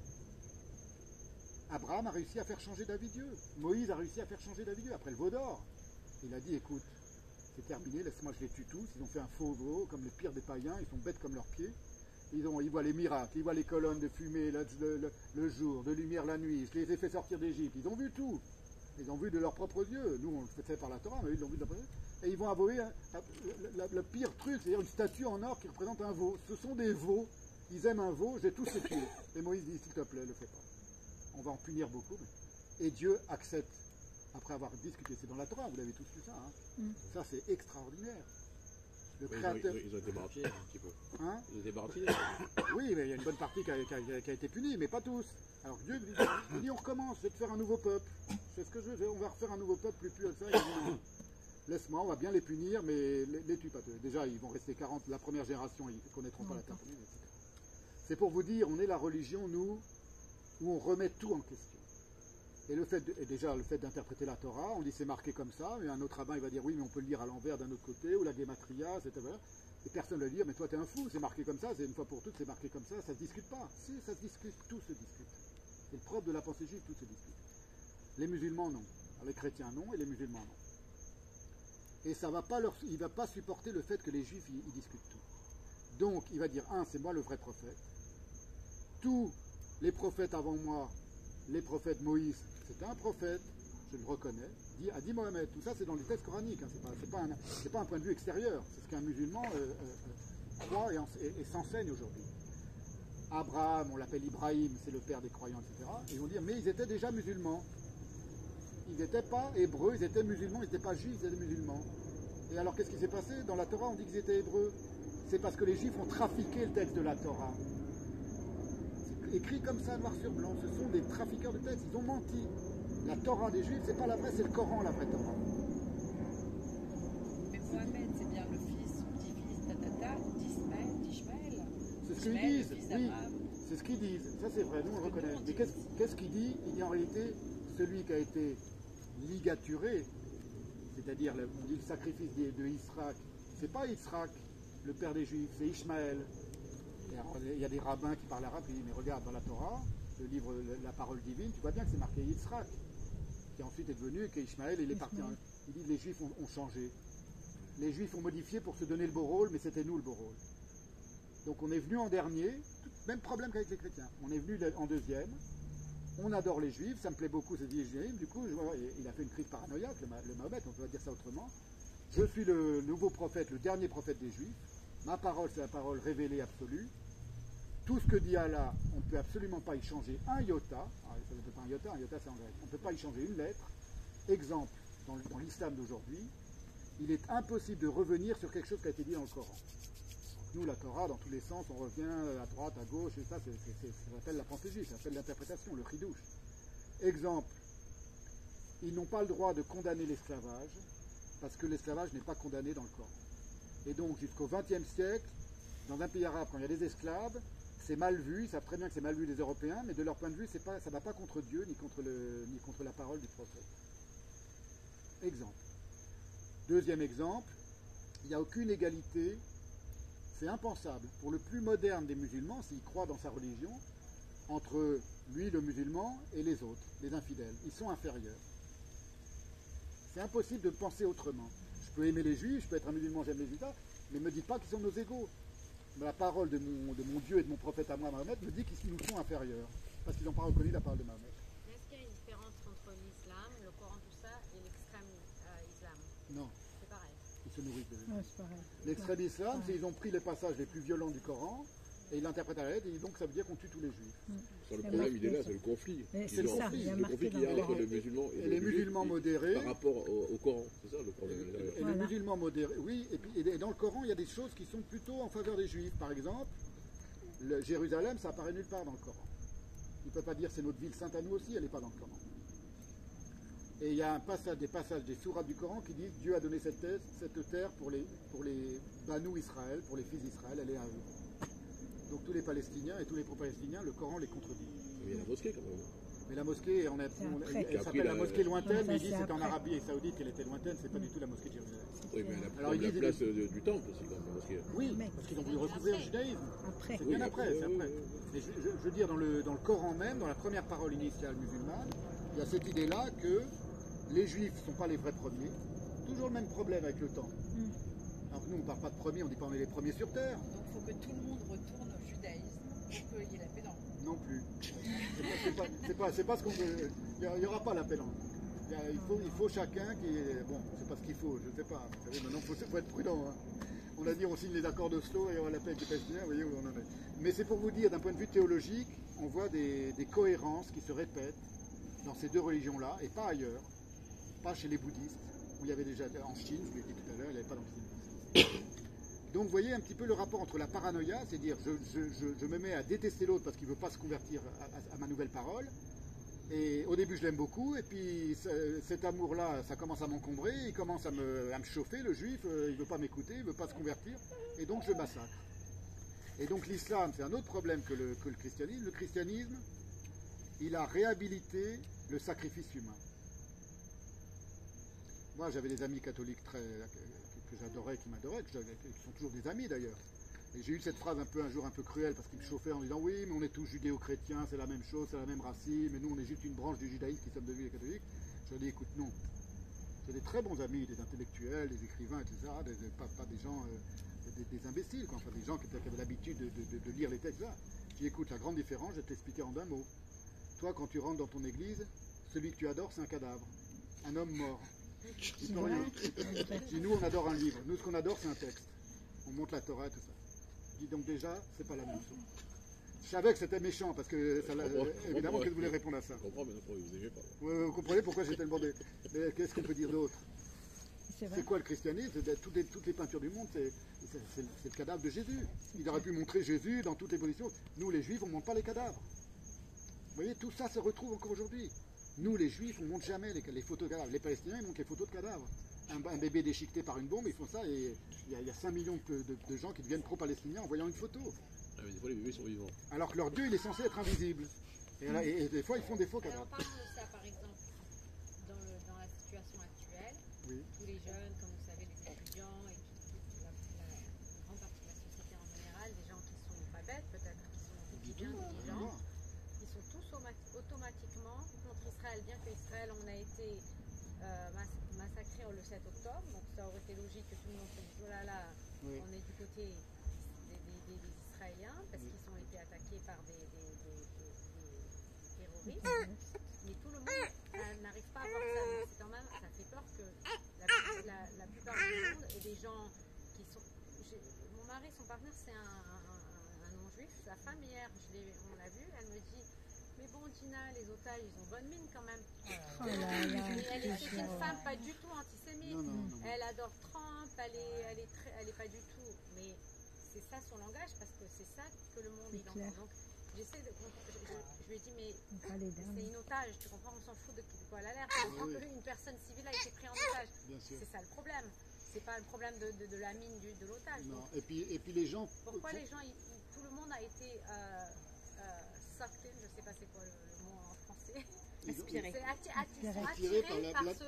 Abraham a réussi à faire changer d'avis Dieu. Moïse a réussi à faire changer d'avis Dieu. Après le veau d'or, il a dit, écoute, c'est terminé, laisse-moi, je les tue tous. Ils ont fait un faux veau, comme les pires des païens, ils sont bêtes comme leurs pieds. Ils voient les miracles, ils voient les colonnes de fumée le jour, de lumière la nuit. Je les ai fait sortir d'Égypte. Ils ont vu tout. Ils ont vu de leurs propres yeux. Nous, on le fait par la Torah, mais ils l'ont vu de leurs propres yeux. Et ils vont avouer le pire truc, c'est-à-dire une statue en or qui représente un veau. Ce sont des veaux. Ils aiment un veau, j'ai tous ces pieds. Et Moïse dit, s'il te plaît, ne le fais pas. On va en punir beaucoup. Et Dieu accepte, après avoir discuté. C'est dans la Torah, vous l'avez tous lu ça. Hein. Ça, c'est extraordinaire. Le créateur... Ils ont été baratinés un petit peu. Hein? Ils ont été baratinés. Oui, mais il y a une bonne partie qui a été punie, mais pas tous. Alors Dieu lui dit, on recommence, c'est de faire un nouveau peuple. C'est ce que je veux, on va refaire un nouveau peuple plus pur. Ça, il dit, non. Laisse-moi, on va bien les punir, mais les tue pas. Déjà, ils vont rester 40, la première génération, ils ne connaîtront pas la terre promise, etc. C'est pour vous dire, on est la religion, nous, où on remet tout en question. Et déjà, le fait d'interpréter la Torah, on dit c'est marqué comme ça, mais un autre rabbin, il va dire oui, mais on peut le lire à l'envers d'un autre côté, ou la Gematria, etc. Et personne ne va dire, mais toi, t'es un fou, c'est marqué comme ça, c'est une fois pour toutes, c'est marqué comme ça se discute pas. Si, ça se discute, tout se discute. C'est le propre de la pensée juive, tout se discute. Les musulmans, non. Alors, les chrétiens, non, et les musulmans, non. Et ça va pas il ne va pas supporter le fait que les juifs, ils discutent tout. Donc, il va dire, c'est moi le vrai prophète. Tous les prophètes avant moi, les prophètes Moïse, c'était un prophète, je le reconnais, a dit Mohamed. Tout ça, c'est dans les textes coraniques, hein, c'est pas un point de vue extérieur, c'est ce qu'un musulman croit et s'enseigne aujourd'hui. Abraham, on l'appelle Ibrahim, c'est le père des croyants, etc. Et ils vont dire, mais ils étaient déjà musulmans. Ils n'étaient pas hébreux, ils étaient musulmans, ils n'étaient pas juifs, ils étaient musulmans. Et alors, qu'est-ce qui s'est passé? Dans la Torah, on dit qu'ils étaient hébreux. C'est parce que les juifs ont trafiqué le texte de la Torah. C'est écrit comme ça, noir sur blanc. Ce sont des trafiqueurs de textes, ils ont menti. La Torah des juifs, c'est pas la vraie, c'est le Coran, la vraie Torah. Mais Mohamed, c'est bien le fils ou petit-fils, d'Ishmaël. C'est ce qu'ils disent, oui. C'est ce qu'ils disent. Ça, c'est vrai, nous, on le reconnaît. Mais qu'est-ce qu'il dit? Il dit en réalité, celui qui a été ligaturé, c'est-à-dire, on dit le sacrifice de Israël, c'est pas Israël, le père des Juifs, c'est Ishmaël. Et alors, il y a des rabbins qui parlent arabe, qui disent, mais regarde, dans la Torah, le livre, la parole divine, tu vois bien que c'est marqué Israël, qui ensuite est devenu, qu'Ishmaël, il est parti. Il dit, les Juifs ont changé. Les Juifs ont modifié pour se donner le beau rôle, mais c'était nous le beau rôle. Donc on est venu en dernier, même problème qu'avec les chrétiens. On est venu en deuxième. On adore les Juifs, ça me plaît beaucoup ces juifs. Du coup, il a fait une crise paranoïaque, le Mahomet, on peut dire ça autrement. Je suis le nouveau prophète, le dernier prophète des Juifs. Ma parole, c'est la parole révélée absolue. Tout ce que dit Allah, on ne peut absolument pas y changer un iota. Alors, ça ne peut pas un iota c'est en grec. On ne peut pas y changer une lettre. Exemple, dans l'islam d'aujourd'hui, il est impossible de revenir sur quelque chose qui a été dit dans le Coran. Nous, la Torah, dans tous les sens, on revient à droite, à gauche, et ça s'appelle la pensée juive, ça s'appelle l'interprétation, le chidouche. Exemple, ils n'ont pas le droit de condamner l'esclavage, parce que l'esclavage n'est pas condamné dans le Coran. Et donc, jusqu'au XXe siècle, dans un pays arabe, quand il y a des esclaves, c'est mal vu, ils savent très bien que c'est mal vu des Européens, mais de leur point de vue, ça ne va pas contre Dieu, ni contre la parole du prophète. Exemple. Deuxième exemple, il n'y a aucune égalité. C'est impensable pour le plus moderne des musulmans, s'il croit dans sa religion, entre lui, le musulman, et les autres, les infidèles. Ils sont inférieurs. C'est impossible de penser autrement. Je peux aimer les juifs, je peux être un musulman, j'aime les juifs, mais ne me dites pas qu'ils sont nos égaux. La parole de mon Dieu et de mon prophète à moi, Mahomet, me dit qu'ils nous sont inférieurs, parce qu'ils n'ont pas reconnu la parole de Mahomet. Est-ce qu'il y a une différence entre l'islam, le Coran, tout ça, et l'extrême islam? Non. C'est pareil. Ils se nourrissent de Ouais, c'est pareil. l'extrême islam, c'est ils ont pris les passages les plus violents du Coran et ils l'interprètent à la lettre, et donc ça veut dire qu'on tue tous les juifs. Le problème, il est là, c'est le conflit. C'est le conflit. Le conflit qu'il y a entre les musulmans et les musulmans modérés. Par rapport au Coran, c'est ça le problème. Et les musulmans modérés, oui, et dans le Coran, il y a des choses qui sont plutôt en faveur des juifs. Par exemple, Jérusalem, ça apparaît nulle part dans le Coran. Il ne peut pas dire c'est notre ville sainte à nous aussi, elle n'est pas dans le Coran. Et il y a des passages des sourates du Coran qui disent Dieu a donné cette terre pour les Banou Israël, pour les fils d'Israël, elle est à eux. Donc tous les Palestiniens et tous les pro-palestiniens, le Coran les contredit. Il y a la mosquée quand même. Mais la mosquée, elle s'appelle la mosquée lointaine, mais ils disent que c'est en Arabie Saoudite qu'elle était lointaine, c'est pas du tout la mosquée de Jérusalem. Oui, mais elle a pris la place du temple aussi, quand même, la mosquée. Oui, parce qu'ils ont voulu recouvrir le judaïsme. Après. C'est bien après, c'est après. Mais je veux dire, dans le Coran même, dans la première parole initiale musulmane, il y a cette idée-là que les juifs ne sont pas les vrais premiers. Toujours le même problème avec le temps. Alors que nous, on ne parle pas de premiers, on dit pas on est les premiers sur Terre. Donc il faut que tout le monde retourne au judaïsme pour qu'il y ait la paix dans le monde. Non plus. C'est pas ce qu'on veut. Il n'y aura pas la pélanque. Il faut chacun qui est. Bon, c'est pas ce qu'il faut, je ne sais pas. Vous savez, maintenant, il faut être prudent. Hein. On a dit on signe les accords d'Oslo et on la paix avec les Palestiniens, vous voyez où on en est. Mais c'est pour vous dire, d'un point de vue théologique, on voit des cohérences qui se répètent dans ces deux religions-là, et pas ailleurs, pas chez les bouddhistes, où il y avait déjà en Chine, je l'ai dit tout à l'heure, il n'y avait pas d'antisémitisme. Donc vous voyez un petit peu le rapport entre la paranoïa, c'est-à-dire je me mets à détester l'autre parce qu'il ne veut pas se convertir à ma nouvelle parole, et au début je l'aime beaucoup, et puis cet amour-là, ça commence à m'encombrer, il commence à me chauffer, le juif, il ne veut pas m'écouter, il ne veut pas se convertir, et donc je massacre. Et donc l'islam, c'est un autre problème que le christianisme. Le christianisme, il a réhabilité le sacrifice humain. Moi, j'avais des amis catholiques que j'adorais, qui m'adoraient, qui sont toujours des amis d'ailleurs. Et j'ai eu cette phrase un jour un peu cruelle, parce qu'ils me chauffaient en disant « Oui, mais on est tous judéo-chrétiens, c'est la même chose, c'est la même racine, mais nous on est juste une branche du judaïsme qui sommes devenus les catholiques. » Je leur ai dit « Écoute, non. J'ai des très bons amis, des intellectuels, des écrivains, etc., pas des gens, des imbéciles, quoi, enfin des gens qui avaient l'habitude de lire les textes là. » Je dis « Écoute, la grande différence, je vais t'expliquer en d'un mot. Toi, quand tu rentres dans ton église, celui que tu adores, c'est un cadavre, un homme mort. Il peut rien. Et nous, on adore un livre. Nous, ce qu'on adore, c'est un texte. On monte la Torah, tout ça. Je dis donc déjà, c'est pas la même chose. Je savais que c'était méchant, parce que ça, évidemment que je voulais répondre à ça. Je comprends, mais non, vous n'aimez pas. Vous comprenez pourquoi j'ai tellement de... Mais qu'est-ce qu'on peut dire d'autre? C'est quoi le christianisme? Toutes les peintures du monde, c'est le cadavre de Jésus. Il aurait pu montrer Jésus dans toutes les positions. Nous, les juifs, on ne montre pas les cadavres. Vous voyez, tout ça se retrouve encore aujourd'hui. Nous, les juifs, on ne montre jamais les photos de cadavres. Les Palestiniens, ils montrent les photos de cadavres. Un bébé déchiqueté par une bombe, ils font ça et il y a 5 millions de gens qui deviennent pro-palestiniens en voyant une photo. Ah, mais des fois, les bébés sont vivants. Alors que leur Dieu, il est censé être invisible. Et des fois, ils font des faux Alors cadavres. parlons de ça par exemple dans la situation actuelle. Oui. Tous les jeunes, comme vous savez, les étudiants et toute la grande partie de la société en général, des gens qui sont pas bêtes, peut-être qui sont Du bien tout, intelligents, non. ils sont tous automatiquement contre Israël, bien qu'Israël on a été massacré le 7 octobre, donc ça aurait été logique que tout le monde se dise oh là là, Oui. on est du côté des Israéliens parce Oui. qu'ils ont été attaqués par des terroristes, mais tout le monde n'arrive pas à voir ça. Donc c'est quand même, ça fait peur que la plupart du monde et des gens qui sont... Mon mari, son partenaire, c'est un non-juif. Sa femme, hier, on l'a vu, elle me dit mais bon, Gina, les otages, ils ont bonne mine quand même. Oh là là, Mais c'est une femme pas du tout antisémite. Non. Elle adore Trump, elle est pas du tout. Mais c'est ça son langage parce que c'est ça que le monde C'est il clair. entend. Donc j'essaie de je lui ai dit mais Pas les c'est derniers. une otage, tu comprends, on s'en fout de quoi elle a l'air. Tu comprends Oui. qu'une personne civile a été prise en otage. Bien sûr. C'est ça le problème. C'est pas le problème de la mine de l'otage. Non. Et puis les gens... Pourquoi les gens, tout le monde a été sucked in, je sais pas c'est quoi le mot en français. Aspiré. C'est Attiré attiré par par la- ce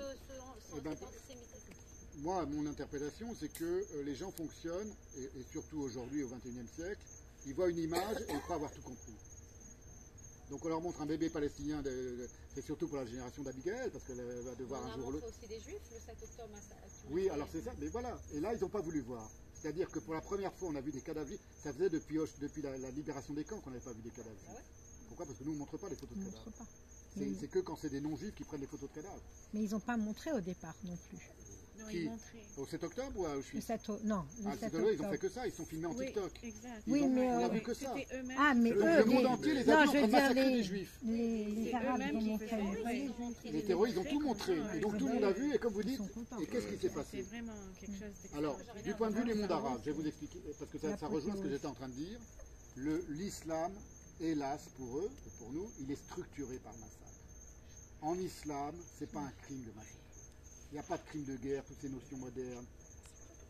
Eh ben, antisémitisme. Moi, mon interprétation, c'est que les gens fonctionnent, et surtout aujourd'hui au XXIe siècle, ils voient une image et ils croient avoir tout compris. Donc on leur montre un bébé palestinien, c'est surtout pour la génération d'Abigail, parce qu'elle va devoir On un a jour ou montré l'autre. aussi des juifs le 7 octobre. Oui, alors c'est ça, mais voilà. Et là, ils n'ont pas voulu voir. C'est-à-dire que pour la première fois, on a vu des cadavres. Ça faisait depuis la libération des camps qu'on n'avait pas vu des cadavres. Ah ouais. Pourquoi? Parce que nous, on ne montre pas les photos On de ne cadavres. montre pas. C'est que quand c'est des non-juifs qui prennent des photos de cadavres. Mais ils n'ont pas montré au départ non plus. Non, Qui? ils montraient. Au 7 octobre ou à Le Auschwitz? 7 non, le Ah, 7 c'est là, ils ont fait octobre. que ça, ils sont filmés en Oui, TikTok. exact. Oui, mais on a euh, vu que ça. C'était eux-mêmes. Ah, mais Le eux, monde entier les a non, vus en je train veux de dire massacrer les, des juifs. les C'est Arabes, eux-mêmes ils ont qui montré. faisaient. Oui, Oui. ils ont montré Les terroristes, ils ont tout montré. Et donc tout le monde a vu, et comme vous Ils dites, sont contents. et qu'est-ce qui s'est C'est passé? vraiment quelque chose Alors, d'extraordinaire. du point de vue du monde arabe, je vais vous expliquer, parce que La ça rejoint ce que protéose. j'étais en train de dire. L'islam, hélas pour eux, et pour nous, il est structuré par le massacre. En islam, c'est pas un crime de massacre. Il n'y a pas de crime de guerre, toutes ces notions modernes.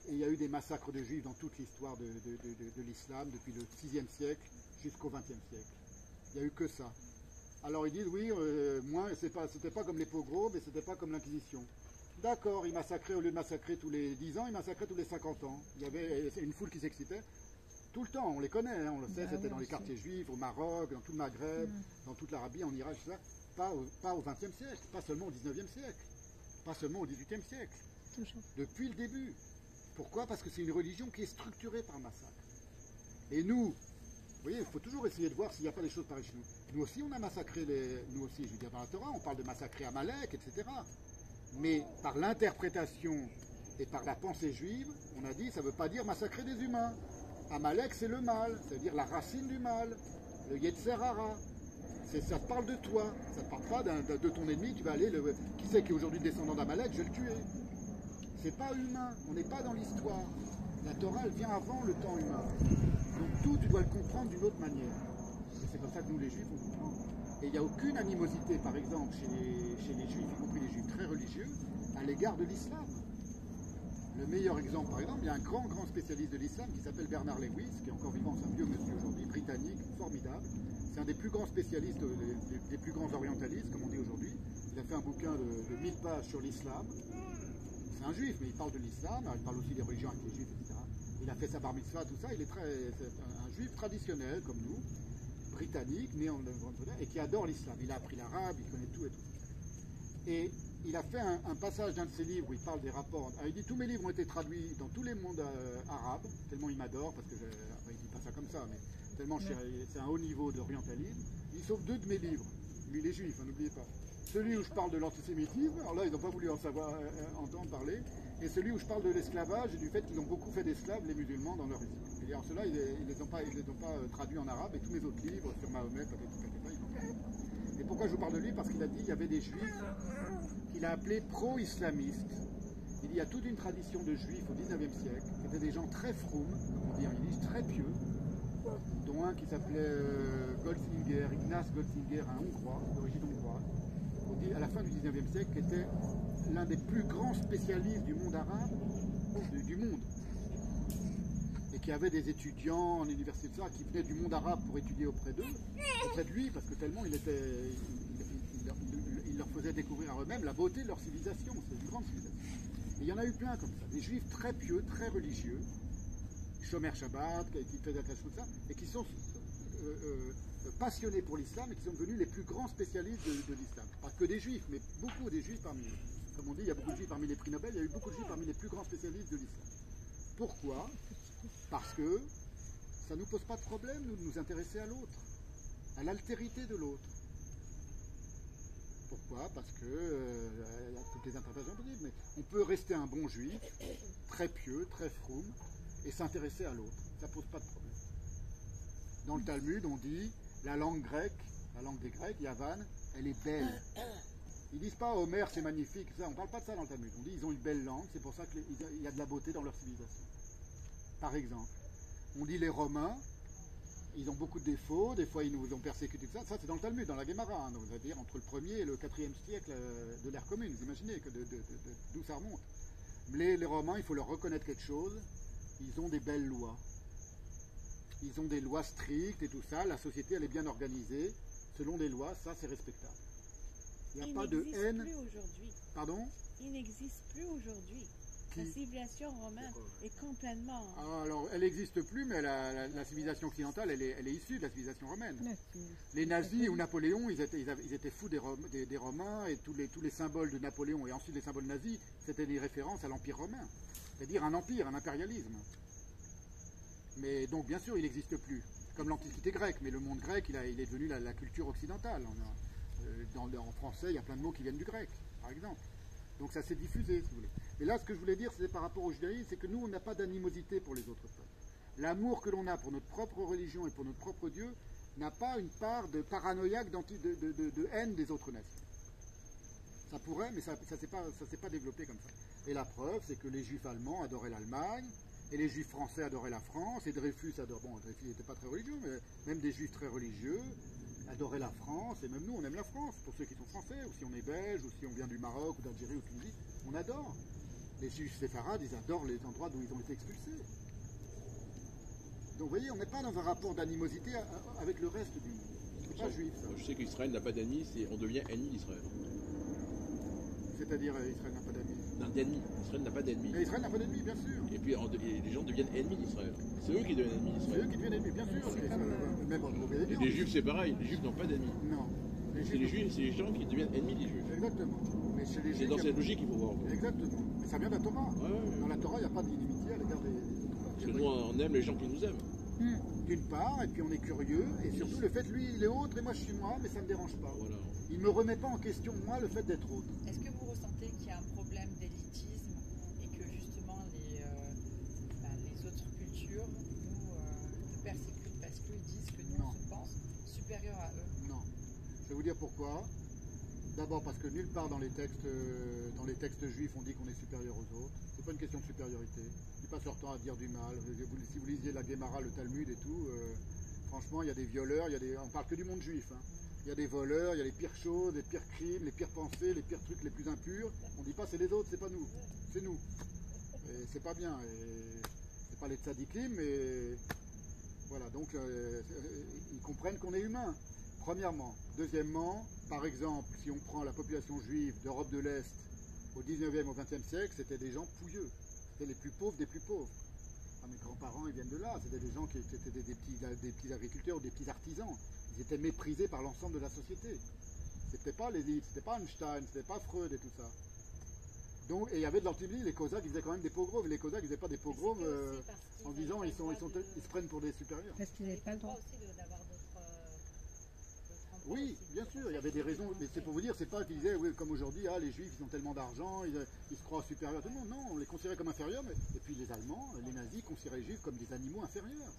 Et il y a eu des massacres de juifs dans toute l'histoire de l'islam, depuis le 6e siècle jusqu'au 20e siècle. Il n'y a eu que ça. Alors ils disent, oui, moi, c'était pas comme les pogroms, mais c'était pas comme l'Inquisition. D'accord, ils massacraient, au lieu de massacrer tous les 10 ans, ils massacraient tous les 50 ans. Il y avait une foule qui s'excitait. Tout le temps, on les connaît, hein, on le sait, Bah c'était oui, dans on les sait. quartiers juifs, au Maroc, dans tout le Maghreb, dans toute l'Arabie, en Irak, tout ça. Pas au 20e siècle, pas seulement au 19e siècle, pas seulement au 18e siècle. Toujours. Depuis le début. Pourquoi? Parce que c'est une religion qui est structurée par massacre. Et nous, vous voyez, il faut toujours essayer de voir s'il n'y a pas des choses pareilles chez nous. Nous aussi, on a massacré nous aussi, je veux dire, dans la Torah, on parle de massacrer Amalek, etc. Mais par l'interprétation et par la pensée juive, on a dit, ça ne veut pas dire massacrer des humains. Amalek, c'est le mal, c'est-à-dire la racine du mal, le Yetzer Hara. Ça te parle de toi, ça ne te parle pas de ton ennemi, tu vas aller, qui c'est qui est aujourd'hui descendant d'Amalek, je vais le tuer. C'est pas humain, on n'est pas dans l'histoire. La Torah, elle vient avant le temps humain. Donc tout, tu dois le comprendre d'une autre manière. Et c'est comme ça que nous, les Juifs, on comprend. Et il n'y a aucune animosité, par exemple, chez les Juifs, y compris les Juifs très religieux, à l'égard de l'islam. Le meilleur exemple, par exemple, il y a un grand spécialiste de l'islam qui s'appelle Bernard Lewis, qui est encore vivant, c'est un vieux monsieur aujourd'hui, britannique, formidable. C'est un des plus grands spécialistes, des plus grands orientalistes, comme on dit aujourd'hui. Il a fait un bouquin de 1000 pages sur l'islam. C'est un juif, mais il parle de l'islam, il parle aussi des religions avec les juifs, etc. Il a fait sa bar mitzvah, tout ça. C'est un juif traditionnel, comme nous, britannique, né en Grande-Bretagne, et qui adore l'islam. Il a appris l'arabe, il connaît tout et tout. Et il a fait un passage d'un de ses livres où il parle des rapports. Il dit tous mes livres ont été traduits dans tous les mondes arabes, tellement il m'adore, parce que il dit pas ça comme ça, mais tellement c'est un haut niveau d'orientalisme. Il sauve 2 de mes livres. Lui, il est juif, n'oubliez pas. Celui où je parle de l'antisémitisme, alors là, ils n'ont pas voulu entendre parler, et celui où je parle de l'esclavage et du fait qu'ils ont beaucoup fait d'esclaves, les musulmans, dans leur histoire. Et alors ceux-là, ils ne les ont pas traduits en arabe, et tous mes autres livres, sur Mahomet, ils n'ont pas. Et pourquoi je vous parle de lui? Parce qu'il a dit qu'il y avait des juifs qu'il a appelés pro-islamistes. Il dit, il y a toute une tradition de juifs au 19e siècle, qui étaient des gens très froum, comme on dit en yiddish, très pieux, dont un qui s'appelait Goltzinger, Ignaz Goltzinger, un Hongrois, d'origine hongroise, à la fin du 19e siècle, qui était l'un des plus grands spécialistes du monde arabe, du monde, et qui avait des étudiants en université de ça, qui venaient du monde arabe pour étudier auprès de lui, parce que tellement il leur faisait découvrir à eux-mêmes la beauté de leur civilisation, c'est une grande civilisation. Et il y en a eu plein comme ça, des juifs très pieux, très religieux, Shomer Shabbat, qui faisaient attention de ça, et qui sont passionnés pour l'islam et qui sont devenus les plus grands spécialistes de l'islam. Pas que des juifs, mais beaucoup des juifs parmi eux. Comme on dit, il y a beaucoup de juifs parmi les prix Nobel, il y a eu beaucoup de juifs parmi les plus grands spécialistes de l'islam. Pourquoi? Parce que ça ne nous pose pas de problème, nous, de nous intéresser à l'autre, à l'altérité de l'autre. Pourquoi? Parce que, il y a toutes les interprétations possibles, mais on peut rester un bon juif, très pieux, très froum, et s'intéresser à l'autre. Ça ne pose pas de problème. Dans le Talmud, on dit, la langue grecque, la langue des Grecs, Yavan, elle est belle. Ils disent pas Homère c'est magnifique, ça, on ne parle pas de ça dans le Talmud. On dit ils ont une belle langue, c'est pour ça qu'il y a de la beauté dans leur civilisation. Par exemple, on dit les Romains, ils ont beaucoup de défauts, des fois ils nous ont persécutés, tout ça. Ça c'est dans le Talmud, dans la Guémara, hein, c'est-à-dire entre le 1er et le 4e siècle de l'ère commune. Vous imaginez d'où ça remonte. Les Romains, il faut leur reconnaître quelque chose, ils ont des belles lois. Ils ont des lois strictes et tout ça, la société elle est bien organisée, selon des lois, ça c'est respectable. Il n'y a pas de haine. Plus aujourd'hui. Pardon? Il n'existe plus aujourd'hui. La civilisation romaine est complètement... Alors, elle n'existe plus, mais la civilisation occidentale, elle est issue de la civilisation romaine. Les nazis ou Napoléon, ils étaient fous des Romains, et tous les symboles de Napoléon et ensuite les symboles nazis, c'était des références à l'Empire romain. C'est-à-dire un empire, un impérialisme. Mais donc, bien sûr, il n'existe plus. Comme l'Antiquité grecque, mais le monde grec, il est devenu la culture occidentale. En français, il y a plein de mots qui viennent du grec, par exemple. Donc ça s'est diffusé, si vous voulez. Mais là, ce que je voulais dire, c'est par rapport au judaïsme, c'est que nous, on n'a pas d'animosité pour les autres peuples. L'amour que l'on a pour notre propre religion et pour notre propre Dieu n'a pas une part de paranoïaque, de haine des autres nations. Ça pourrait, mais ça ne s'est pas développé comme ça. Et la preuve, c'est que les juifs allemands adoraient l'Allemagne, et les juifs français adoraient la France, et Dreyfus adorait, bon, Dreyfus n'était pas très religieux, mais même des juifs très religieux adoraient la France, et même nous, on aime la France, pour ceux qui sont français, ou si on est belge, ou si on vient du Maroc, ou d'Algérie, ou de Tunisie, on adore. Les juifs séfarades, ils adorent les endroits d'où ils ont été expulsés. Donc vous voyez, on n'est pas dans un rapport d'animosité avec le reste du monde. C'est pas juif, ça. Je sais qu'Israël n'a pas d'ennemis, on devient ennemi d'Israël. C'est-à-dire, Israël n'a pas d'ennemis. D'ennemis. Israël n'a pas d'ennemis. Mais Israël n'a pas d'ennemis, bien sûr. Et puis les gens deviennent ennemis d'Israël. C'est eux qui deviennent ennemis C'est d'Israël. eux qui deviennent ennemis, bien sûr. Même en Et les juifs, c'est pareil. Les juifs n'ont pas d'ennemis. Non. C'est les gens qui deviennent ennemis des juifs. Exactement. Mais chez les C'est juifs, dans cette logique qu'il faut voir. Exactement. Mais ça vient de la Torah. Ouais. Dans la Torah, il n'y a pas d'inimitié nous, on aime les gens qui nous aiment. D'une part, et puis on est curieux, et surtout le fait, lui, il est autre et moi je suis moi, mais ça ne me dérange pas. Voilà. Il ne me remet pas en question, moi, le fait d'être autre. Est-ce que vous ressentez qu'il y a un problème d'élitisme et que justement les autres cultures nous persécutent parce qu'ils disent que nous Non. on se pense supérieurs à eux? Non. Je vais vous dire pourquoi. D'abord parce que nulle part dans les textes juifs on dit qu'on est supérieur aux autres. C'est pas une question de supériorité. Il passe leur temps à dire du mal. Si vous lisiez la Guémara, le Talmud et tout, franchement, il y a des violeurs, on parle que du monde juif. Hein. Il y a des voleurs, il y a les pires choses, les pires crimes, les pires pensées, les pires trucs les plus impurs. On dit pas c'est les autres, c'est pas nous. C'est nous. Et c'est pas bien. Et c'est pas les tzadikim, mais voilà. Donc ils comprennent qu'on est humain. Premièrement. Deuxièmement, par exemple, si on prend la population juive d'Europe de l'Est au 19e, au 20e siècle, c'était des gens pouilleux. C'était les plus pauvres des plus pauvres. Ah, mes grands-parents, ils viennent de là. C'était des gens qui étaient des petits agriculteurs ou des petits artisans. Ils étaient méprisés par l'ensemble de la société. C'était pas l'élite, c'était pas Einstein, c'était pas Freud et tout ça. Donc, et il y avait de l'antisémitisme, les Cosaques, ils faisaient quand même des pogroms. Les Cosaques, ils faisaient pas des pogroms en disant ils se prennent pour des supérieurs. Parce qu'ils n'avaient pas le droit. aussi d'avoir d'autres endroits Oui, aussi. bien sûr, il y avait des raisons, mais c'est pour vous dire, c'est pas qu'ils disaient, oui, comme aujourd'hui, ah, les Juifs, ils ont tellement d'argent, ils se croient supérieurs à tout le monde. Non, on les considérait comme inférieurs, et puis les Allemands, les nazis considéraient les Juifs comme des animaux inférieurs,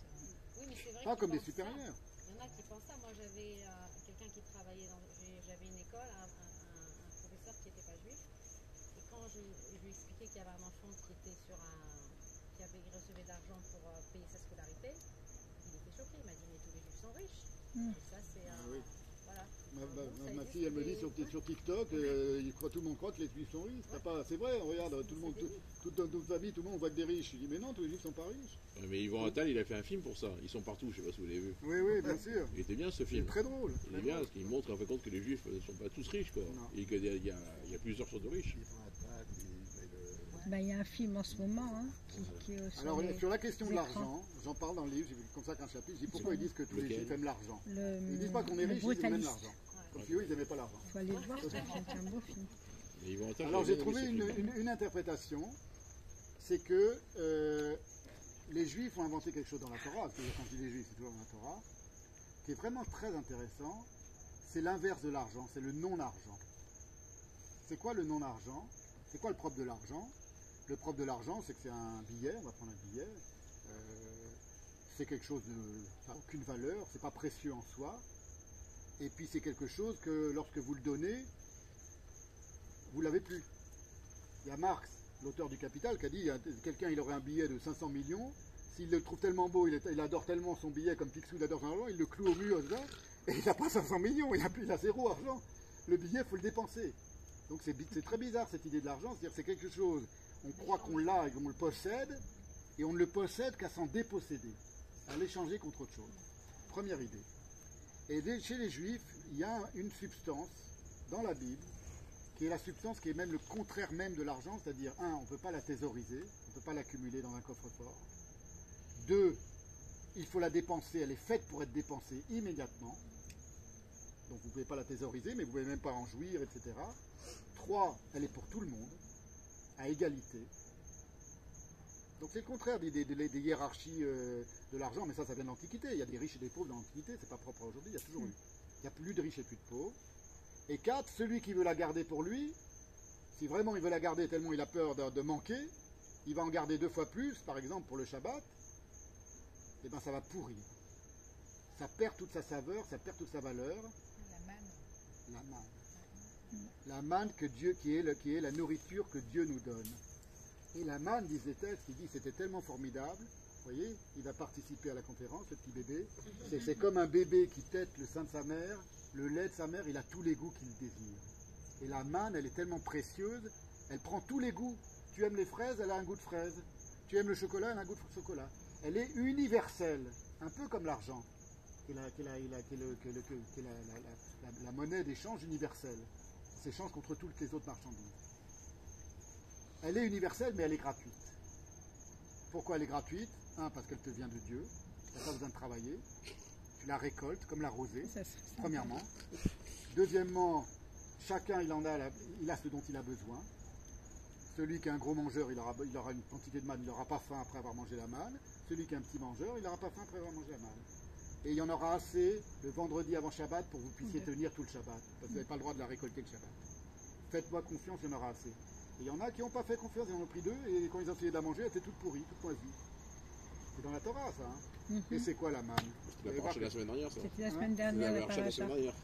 Oui, mais c'est vrai pas qu'ils comme des pensent ça. supérieurs. Il y en a qui pensent ça. Moi, j'avais quelqu'un qui travaillait j'avais une école, un professeur qui n'était pas juif. Et quand je lui expliquais qu'il y avait un enfant qui recevait de l'argent pour payer sa scolarité, il était choqué. Il m'a dit, mais tous les juifs sont riches. Et ça, c'est oui. voilà. Ma fille, elle me dit sur TikTok, tout le monde croit que les Juifs sont riches. C'est vrai, regarde, toute ma vie, tout le monde voit que des riches. Je dis, mais non, tous les Juifs sont pas riches. Ouais, mais Yvan Attal, il a fait un film pour ça. Ils sont partout, je sais pas si vous l'avez vu. Oui, bien sûr. Il était bien ce C'est film. très drôle. Il est bien parce qu'il montre en fait compte que les Juifs ne sont pas tous riches, quoi. Non. Et qu'il y a plusieurs sortes de riches. Il y a un film en ce moment qui est aussi. Alors, sur la question de écrans. l'argent, j'en parle dans le livre, j'ai comme ça qu'un chapitre, je dis pourquoi ils disent que tous les Lequel Juifs aiment l'argent. Le, Ils disent pas qu'on est le riche, ils aiment brutaliste. l'argent. Comme si eux, ils n'aimaient pas l'argent. Il faut aller le voir, c'est un beau film. Mais Yvan Attal, Alors j'avais j'ai bien trouvé aimé ce film. une interprétation, c'est que les Juifs ont inventé quelque chose dans la Torah, c'est-à-dire quand je dis les Juifs, c'est toujours dans la Torah, qui est vraiment très intéressant, c'est l'inverse de l'argent, c'est le non-argent. C'est quoi le non-argent? C'est quoi le propre de l'argent? Le propre de l'argent, c'est que c'est un billet, on va prendre un billet, c'est quelque chose ça n'a aucune valeur, c'est pas précieux en soi, et puis c'est quelque chose que lorsque vous le donnez, vous l'avez plus. Il y a Marx, l'auteur du Capital, qui a dit quelqu'un il aurait un billet de 500 millions, s'il le trouve tellement beau, il adore tellement son billet comme Picsou il adore son argent, il le cloue au mur, là, et il n'a pas 500 millions, il a zéro argent. Le billet, il faut le dépenser. Donc c'est très bizarre cette idée de l'argent, c'est-à-dire c'est quelque chose, on croit qu'on l'a et qu'on le possède, et on ne le possède qu'à s'en déposséder, à l'échanger contre autre chose. Première idée. Et chez les Juifs, il y a une substance dans la Bible, qui est la substance qui est même le contraire même de l'argent, c'est-à-dire, un, on ne peut pas la thésauriser, on ne peut pas l'accumuler dans un coffre-fort. Deux, il faut la dépenser, elle est faite pour être dépensée immédiatement. Donc vous ne pouvez pas la thésauriser, mais vous ne pouvez même pas en jouir, etc. Trois, elle est pour tout le monde, à égalité. Donc c'est le contraire des hiérarchies de l'argent, mais ça vient de l'Antiquité. Il y a des riches et des pauvres dans l'Antiquité, c'est pas propre à aujourd'hui, il y a toujours eu. Il n'y a plus de riches et plus de pauvres. Et 4, celui qui veut la garder pour lui, si vraiment il veut la garder tellement il a peur de manquer, il va en garder 2 fois plus, par exemple pour le Shabbat, et bien ça va pourrir. Ça perd toute sa saveur, ça perd toute sa valeur. La manne. La manne. La manne qui est la nourriture que Dieu nous donne. Et la manne, disent les textes, il dit c'était tellement formidable. Vous voyez, il va participer à la conférence, le petit bébé. C'est comme un bébé qui tète le sein de sa mère. Le lait de sa mère, il a tous les goûts qu'il désire. Et la manne, elle est tellement précieuse, elle prend tous les goûts. Tu aimes les fraises, elle a un goût de fraise. Tu aimes le chocolat, elle a un goût de chocolat. Elle est universelle, un peu comme l'argent, qui est la monnaie d'échange universelle, qui s'échange contre toutes les autres marchandises. Elle est universelle, mais elle est gratuite. Pourquoi elle est gratuite? Un, parce qu'elle te vient de Dieu, tu n'as pas besoin de travailler. Tu la récoltes comme la rosée, premièrement. Deuxièmement, chacun il a ce dont il a besoin. Celui qui est un gros mangeur, il aura une quantité de manne, il n'aura pas faim après avoir mangé la manne. Celui qui est un petit mangeur, il n'aura pas faim après avoir mangé la manne. Et il y en aura assez le vendredi avant Shabbat pour que vous puissiez tenir tout le Shabbat. Parce que vous n'avez pas le droit de la récolter le Shabbat. Faites-moi confiance, il y en aura assez. Et il y en a qui n'ont pas fait confiance, ils en ont pris 2, et quand ils ont essayé de la manger, elle était toute pourrie, toute moisie. C'est dans la Torah, ça. Hein. Et c'est quoi la manne? C'était la paracha de la semaine dernière, ça. C'était la semaine dernière, la la paracha de la semaine paracha. dernière.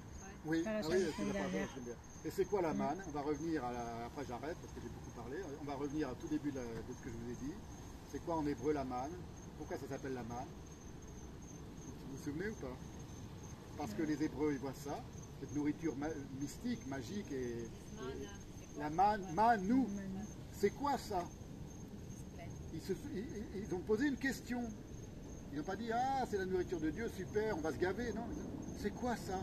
Oui, Paracha oui, de la c'est semaine la paracha de la dernière. semaine dernière. Et c'est quoi la manne? On va revenir après j'arrête parce que j'ai beaucoup parlé. On va revenir à tout début de ce que je vous ai dit. C'est quoi en hébreu la manne? Pourquoi ça s'appelle la manne? Vous vous souvenez ou pas? Parce que les Hébreux ils voient ça, cette nourriture mystique, magique et la manne, manou. C'est quoi ça? Ils ont posé une question. Ils n'ont pas dit ah c'est la nourriture de Dieu, super, on va se gaver. Non, c'est quoi ça?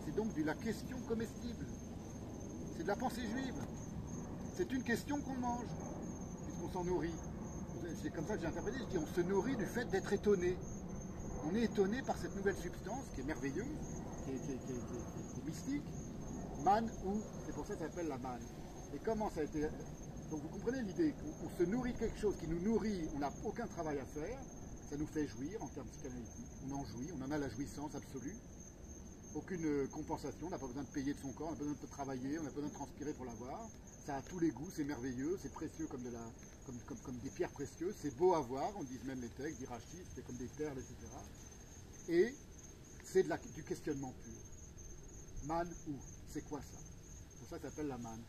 C'est donc de la question comestible. C'est de la pensée juive. C'est une question qu'on mange, puisqu'on s'en nourrit. C'est comme ça que j'ai interprété. Je dis on se nourrit du fait d'être étonné. On est étonné par cette nouvelle substance qui est merveilleuse, qui est mystique. Man ou, c'est pour ça que ça s'appelle la manne. Et comment ça a été. Donc vous comprenez l'idée, on se nourrit de quelque chose qui nous nourrit, on n'a aucun travail à faire, ça nous fait jouir en termes psychanalytiques, on en jouit, on en a la jouissance absolue. Aucune compensation, on n'a pas besoin de payer de son corps, on n'a pas besoin de travailler, on n'a pas besoin de transpirer pour l'avoir. Ça a tous les goûts, c'est merveilleux, c'est précieux comme, comme des pierres précieuses, c'est beau à voir, on dit même les textes, dit Rachid, c'est comme des perles, etc. Et c'est du questionnement pur. Man ou, c'est quoi ça? C'est pour ça que ça s'appelle la manne.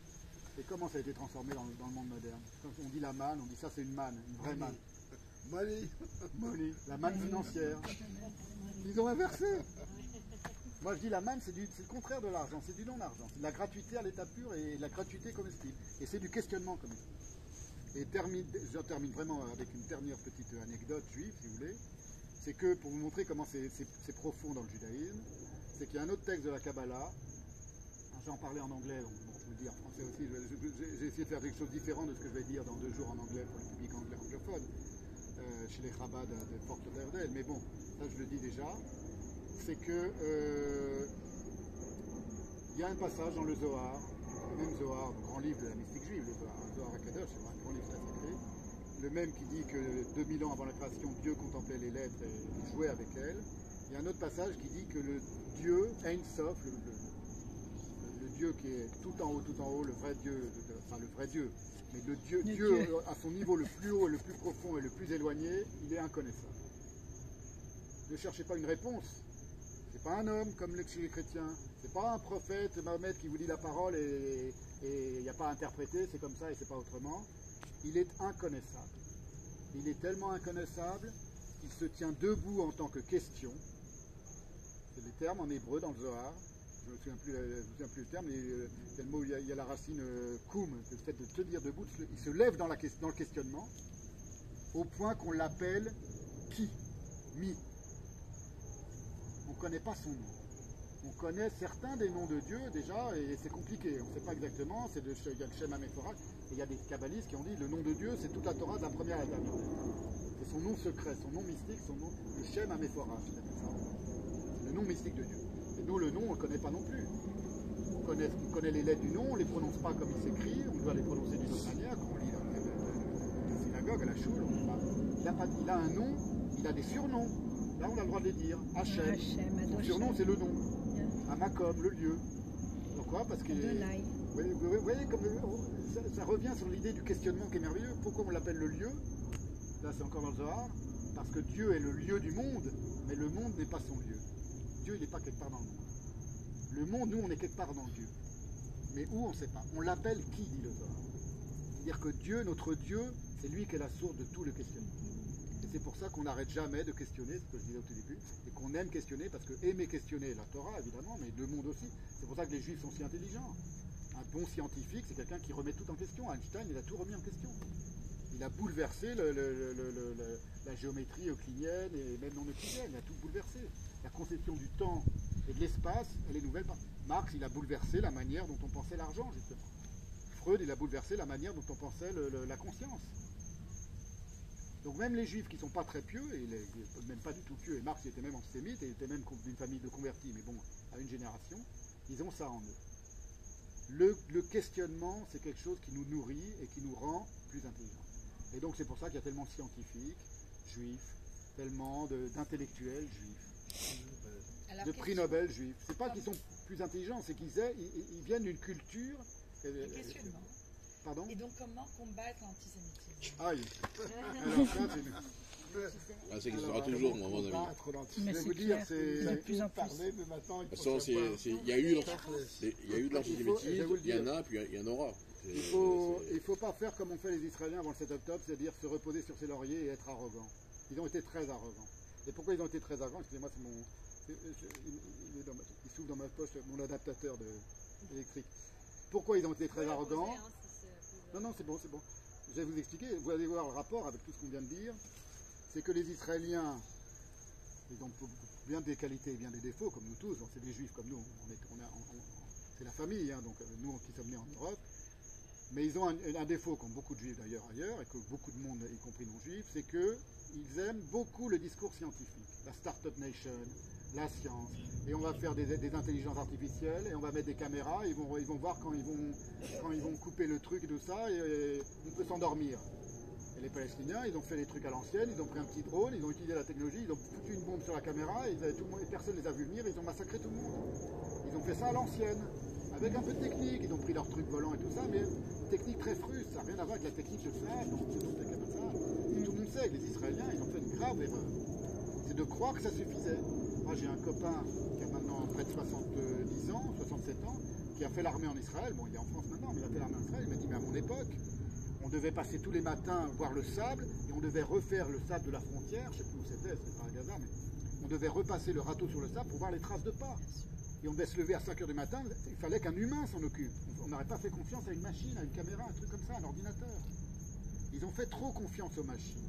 Et comment ça a été transformé dans le monde moderne? Quand on dit la manne, on dit ça c'est une manne, une vraie manne. Money, la manne financière. Ils ont inversé. Moi je dis la manne, c'est le contraire de l'argent, c'est du non-argent. C'est de la gratuité à l'état pur et de la gratuité comestible. Et c'est du questionnement comestible. Et je termine vraiment avec une dernière petite anecdote juive, si vous voulez. C'est que pour vous montrer comment c'est profond dans le judaïsme, c'est qu'il y a un autre texte de la Kabbalah. J'en parlais en anglais, donc bon, je vous le dis en français aussi. J'ai essayé de faire quelque chose de différent de ce que je vais dire dans 2 jours en anglais pour le public anglophone, chez les Chabad de Fort Lauderdale. Mais bon, ça je le dis déjà. C'est que il y a un passage dans le Zohar, le même Zohar, le grand livre de la mystique juive, le Zohar HaKadosh, c'est un grand livre très sacré, le même qui dit que 2000 ans avant la création, Dieu contemplait les lettres et jouait avec elles. Il y a un autre passage qui dit que le Dieu, Ein Sof, le Dieu qui est tout en haut, le vrai Dieu, enfin le vrai Dieu, mais le Dieu à son niveau le plus haut, le plus profond et le plus éloigné, il est inconnaissable. Ne cherchez pas une réponse. C'est pas un homme comme chez les chrétiens. C'est pas un prophète, Mahomet, qui vous dit la parole et il n'y a pas à interpréter, c'est comme ça et c'est pas autrement. Il est inconnaissable. Il est tellement inconnaissable qu'il se tient debout en tant que question. C'est les termes en hébreu dans le Zohar. Je ne me souviens plus le terme, mais il y a le mot, il y a la racine koum, le fait de tenir debout. Il se lève dans le questionnement, au point qu'on l'appelle qui, mi. On ne connaît pas son nom. On connaît certains des noms de Dieu déjà, et c'est compliqué. On ne sait pas exactement. Il y a le Shem HaMephorak, et il y a des kabbalistes qui ont dit le nom de Dieu, c'est toute la Torah de la première à la dernière. C'est son nom secret, son nom mystique, son nom, le Shem HaMephorak, c'est le nom mystique de Dieu. Et nous, le nom, on ne le connaît pas non plus. On connaît les lettres du nom, on ne les prononce pas comme il s'écrit, on doit les prononcer d'une autre manière, comme on lit dans la synagogue, à la choule. Il a un nom, il a des surnoms. Là, on a le droit de les dire. Hachem. Son surnom, c'est le nom. Amakom, le lieu. Pourquoi? Parce que. Vous voyez, comme ça revient sur l'idée du questionnement qui est merveilleux. Pourquoi on l'appelle le lieu? Là, c'est encore dans le Zohar. Parce que Dieu est le lieu du monde, mais le monde n'est pas son lieu. Dieu, il n'est pas quelque part dans le monde. Le monde, nous, on est quelque part dans Dieu. Mais où, on ne sait pas. On l'appelle qui, dit le Zohar? C'est-à-dire que Dieu, notre Dieu, c'est lui qui est la source de tout le questionnement. Et c'est pour ça qu'on n'arrête jamais de questionner, c'est ce que je disais au tout début, et qu'on aime questionner, parce que aimer questionner la Torah, évidemment, mais le monde aussi. C'est pour ça que les Juifs sont si intelligents. Un bon scientifique, c'est quelqu'un qui remet tout en question. Einstein, il a tout remis en question. Il a bouleversé la géométrie euclidienne et même non euclidienne, il a tout bouleversé. La conception du temps et de l'espace, elle est nouvelle. Marx, il a bouleversé la manière dont on pensait l'argent, justement. Freud, il a bouleversé la manière dont on pensait la conscience. Donc même les juifs qui ne sont pas très pieux, et même pas du tout pieux, et Marx il était même antisémite, et il était même d'une famille de convertis, mais bon, à une génération, ils ont ça en eux. Le questionnement, c'est quelque chose qui nous nourrit et qui nous rend plus intelligents. Et donc c'est pour ça qu'il y a tellement de scientifiques, juifs, tellement d'intellectuels juifs, Alors, de prix Nobel juifs. C'est pas qu'ils sont plus intelligents, c'est qu'ils viennent d'une culture. questionnement. Pardon? Et donc, comment combattre l'antisémitisme? Aïe. Alors ça, Ah, ça existera toujours, moi, à mon avis. je vais vous dire, c'est de plus en plus. Parler, mais maintenant, De toute façon, il y a eu de l'antisémitisme, il y en a, puis il y en aura. il faut pas faire comme ont fait les Israéliens avant le 7 octobre, c'est-à-dire se reposer sur ses lauriers et être arrogants. Ils ont été très arrogants. Et pourquoi ils ont été très arrogants? Excusez-moi, c'est mon... il s'ouvre dans ma poche mon adaptateur électrique. Pourquoi ils ont été très arrogants? Non, c'est bon. Je vais vous expliquer. Vous allez voir le rapport avec tout ce qu'on vient de dire. C'est que les Israéliens, ils ont bien des qualités et bien des défauts, comme nous tous. C'est des juifs comme nous. C'est la famille, hein, donc nous qui sommes nés en Europe. Mais ils ont un défaut, comme beaucoup de juifs d'ailleurs ailleurs, et que beaucoup de monde, y compris non-juifs, c'est qu'ils aiment beaucoup le discours scientifique. La Startup Nation, la science. Et on va faire des intelligences artificielles, et on va mettre des caméras, et ils vont voir quand ils vont couper le truc et tout ça, et on peut s'endormir. Et les Palestiniens, ils ont fait les trucs à l'ancienne, ils ont pris un petit drone, ils ont utilisé la technologie, ils ont foutu une bombe sur la caméra, et personne ne les a vus venir, ils ont massacré tout le monde. Ils ont fait ça à l'ancienne, avec un peu de technique, ils ont pris leurs trucs volants et tout ça, mais une technique très fruste, ça n'a rien à voir avec la technique de ça, donc tout le monde sait que les Israéliens, ils ont fait une grave erreur. C'est de croire que ça suffisait. Moi j'ai un copain qui a maintenant près de 70 ans, 67 ans, qui a fait l'armée en Israël, bon il est en France maintenant, mais il a fait l'armée en Israël, il m'a dit mais à mon époque, on devait passer tous les matins voir le sable, et on devait refaire le sable de la frontière, je ne sais plus où c'était pas à Gaza, mais on devait repasser le râteau sur le sable pour voir les traces de pas. Et on devait se lever à 5 h du matin, il fallait qu'un humain s'en occupe. On n'aurait pas fait confiance à une machine, à une caméra, un truc comme ça, un ordinateur. Ils ont fait trop confiance aux machines.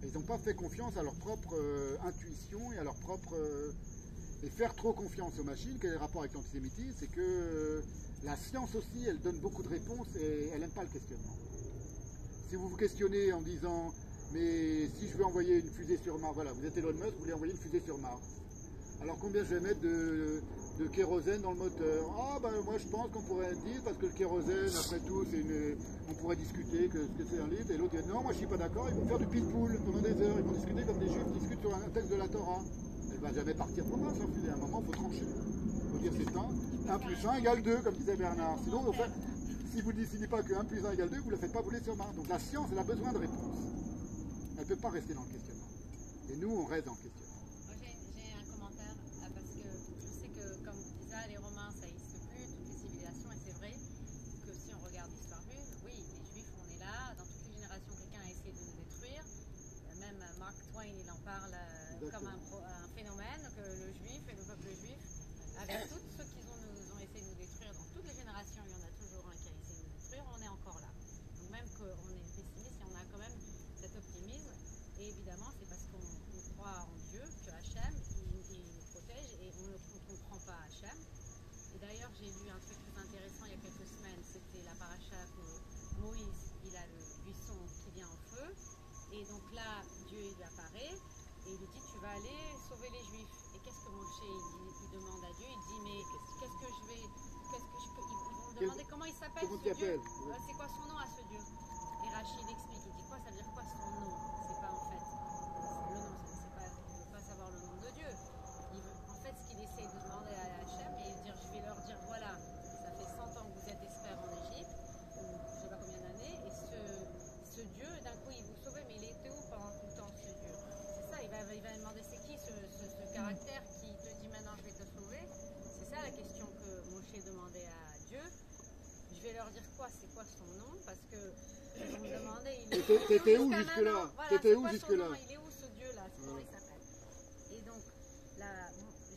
Et ils n'ont pas fait confiance à leur propre intuition et à leur propre... et faire trop confiance aux machines, quel est le rapport avec l'antisémitisme? C'est que la science aussi, elle donne beaucoup de réponses et elle n'aime pas le questionnement. Si vous vous questionnez en disant, mais si je veux envoyer une fusée sur Mars, voilà, vous êtes Elon Musk, vous voulez envoyer une fusée sur Mars. Alors combien je vais mettre de kérosène dans le moteur? Ah ben moi je pense qu'on pourrait dire, parce que le kérosène, après tout, on pourrait discuter que c'est un litre, et l'autre dit non, moi je suis pas d'accord, ils vont faire du pitbull pendant des heures, ils vont discuter comme des juifs discutent sur un texte de la Torah. Elle va jamais partir pour Mars, leur fusée, à un moment il faut trancher. Il faut dire c'est temps, 1 plus 1 égale 2, comme disait Bernard. Sinon, si vous ne décidez pas que 1 plus 1 égale 2, vous ne le faites pas voler sur Mars. Donc la science, elle a besoin de réponses. Elle ne peut pas rester dans le questionnement. Et nous, on reste dans le questionnement. J'ai un commentaire, parce que je sais que, comme vous disiez, les Romains, ça n'existe plus, toutes les civilisations, et c'est vrai que si on regarde l'histoire juive, oui, les Juifs, on est là, dans toutes les générations, quelqu'un a essayé de nous détruire. Même Mark Twain, il en parle comme un phénomène, que le juif et le peuple juif, avec tous ceux qui nous ont essayé de nous détruire, dans toutes les générations, il y en a toujours un qui a essayé de nous détruire, on est encore là. Donc même qu'on est pessimiste, on a quand même cet optimisme, et évidemment, c'est parce qu'on croit en Dieu, que Hachem, il nous protège, et on ne comprend pas Hachem. Et d'ailleurs, j'ai lu un truc très intéressant il y a quelques semaines, c'était la paracha que Moïse, il a le buisson qui vient en feu, et donc là, Dieu il apparaît, et il lui dit, tu vas aller sauver les Juifs. Et qu'est-ce que Moshe, il demande à Dieu, il dit, mais qu'est-ce que je peux, ils vont me demander comment il s'appelle ce Dieu, c'est quoi son nom à ce Dieu? Et Rachid explique, il dit quoi, ça veut dire quoi son nom? C'est pas en fait, le nom, c'est pas, il ne veut pas savoir le nom de Dieu. En fait, ce qu'il essaie de demander à Hachem, et dire, je vais leur dire, voilà, ça fait 100 ans que vous êtes experts en Égypte, ou je ne sais pas combien d'années, et ce Dieu, d'un coup, il vous sauvait, mais il était où pendant tout le temps, ce Dieu? C'est ça, il va demander, c'est qui ce caractère qui te dit maintenant, je vais te sauver? C'est ça la question que Moshe demandait à Dieu. Je vais leur dire quoi, c'est quoi son nom? Parce que ils vont me demander, t'étais où jusque-là? T'étais où jusque-là? Il est où ce Dieu-là? Comment il s'appelle? Et donc,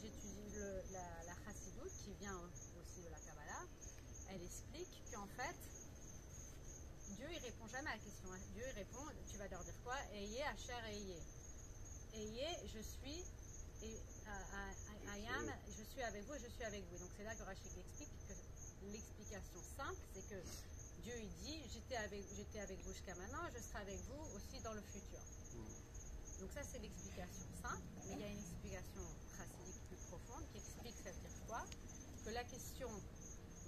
j'étudie la Chassidoute, qui vient aussi de la Kabbalah. Elle explique qu'en fait, Dieu il répond jamais à la question. Dieu il répond, tu vas leur dire quoi? Ayez, Asher, ayez. Ayez, je suis, et Ayam, je suis avec vous et je suis avec vous. Et donc c'est là que Rachid explique que l'explication simple, c'est que Dieu il dit, j'étais avec vous jusqu'à maintenant, je serai avec vous aussi dans le futur. Donc ça c'est l'explication simple, mais il y a une explication chassidique plus profonde qui explique ça veut dire quoi? Que la question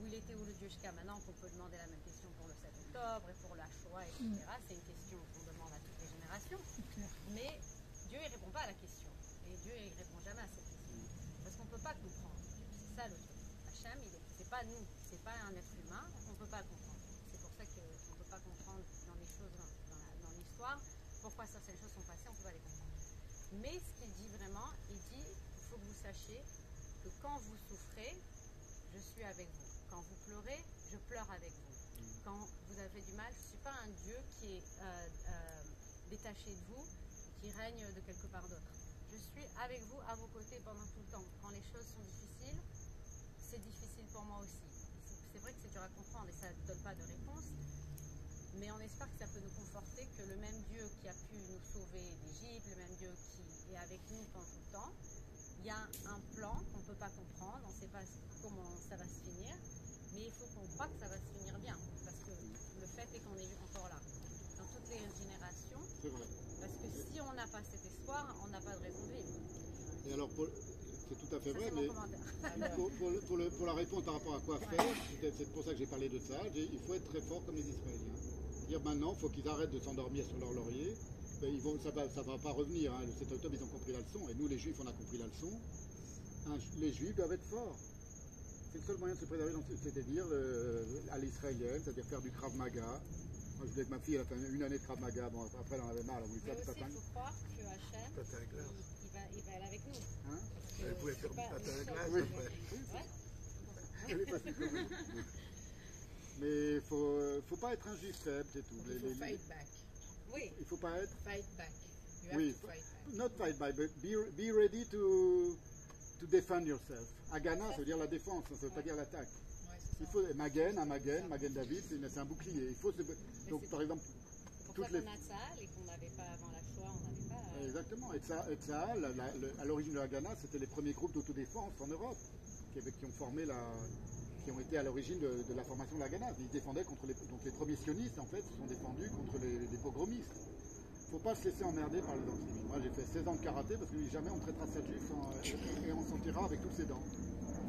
où il était où le Dieu jusqu'à maintenant, qu'on peut demander la même question pour le 7 octobre et pour la Shoah, etc. C'est une question qu'on demande à toutes les générations. Mais Dieu, il ne répond pas à la question. Et Dieu, il ne répond jamais à cette question. Parce qu'on ne peut pas comprendre. C'est ça le truc. Hachem, c'est pas nous, c'est pas un être humain, on ne peut pas comprendre. C'est pour ça qu'on ne peut pas comprendre dans les choses, dans l'histoire, pourquoi certaines choses sont passées, on ne peut pas les comprendre. Mais ce qu'il dit vraiment, il dit, il faut que vous sachiez que quand vous souffrez, je suis avec vous. Quand vous pleurez, je pleure avec vous. Quand vous avez du mal, je ne suis pas un Dieu qui est détaché de vous, qui règne de quelque part d'autre. Je suis avec vous, à vos côtés pendant tout le temps. Quand les choses sont difficiles, c'est difficile pour moi aussi. C'est vrai que c'est dur à comprendre et ça ne donne pas de réponse, mais on espère que ça peut nous conforter que le même Dieu qui a pu nous sauver d'Égypte, le même Dieu qui est avec nous pendant tout le temps, il y a un plan qu'on ne peut pas comprendre, on ne sait pas comment ça va se finir, mais il faut qu'on croie que ça va se finir bien, parce que le fait est qu'on est encore là, dans toutes les générations, parce que si on n'a pas cet espoir, on n'a pas de raison de vivre. Et alors, c'est tout à fait vrai, mais pour la réponse par rapport à quoi faire, c'est pour ça que j'ai parlé de ça, il faut être très fort comme les Israéliens. Dire maintenant, il faut qu'ils arrêtent de s'endormir sur leur laurier. Ça ne va pas revenir. Hein. Le 7 octobre, ils ont compris la leçon. Et nous, les Juifs, on a compris la leçon. Les Juifs doivent être forts. C'est le seul moyen de se préserver, c'est-à-dire à l'israélienne, c'est-à-dire faire du Krav Maga. Moi, je voulais que ma fille, elle a fait une année de Krav Maga. Bon, après, elle en avait marre, elle a voulu faire du patin. Mais aussi, il faut croire que Hachem, il va aller avec nous. Hein? Vous pouvez faire du patin à glace après. Ouais. Mais il faut pas être injuste, c'est tout. Il faut fight back. Oui. Il faut pas être... Fight back. You have Oui, to fight back. not fight back, but be ready to defend yourself. Agana, ça veut dire la défense, ça ne veut pas dire l'attaque. Ouais, c'est Il ça. faut Magen David, c'est un bouclier. Il faut donc par exemple C'est pour ça qu'on a Tzahal et qu'on n'avait pas avant la Shoah, on n'avait pas... Exactement. Et Tzahal, à l'origine de la Haganah, c'était les premiers groupes d'autodéfense en Europe qui ont formé qui ont été à l'origine de la formation de la Haganah. Ils défendaient contre les premiers sionistes, en fait, se sont défendus contre les pogromistes. Il ne faut pas se laisser emmerder par les antisémites. Moi, j'ai fait 16 ans de karaté parce que jamais on traitera ça de juif et on s'en tirera avec toutes ses dents.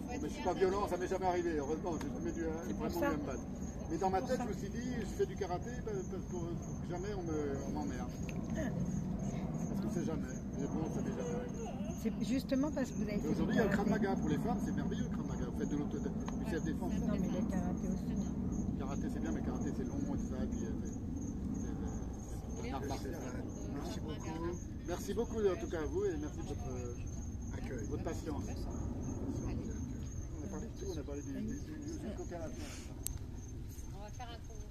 Mais je ne suis pas violent, ça m'est jamais arrivé. Heureusement, j'ai jamais dû vraiment me battre. Mais dans ma tête, je me suis dit, je fais du karaté pour que jamais on m'emmerde. Parce qu'on ne sait jamais. Mais bon, ça m'est jamais arrivé. C'est justement parce que vous avez fait aujourd'hui, il y a le Krav Maga pour les femmes, c'est merveilleux le Krav Maga. Vous faites du self-défense. Non, mais le karaté aussi. Le karaté, c'est bien, mais le karaté, c'est long et tout ça. Et puis, c'est un art martial. Merci beaucoup. Merci beaucoup, en tout cas, à vous, et merci de votre Accueil. votre patience. On a parlé de tout, on a parlé du coca. On va faire un congrès.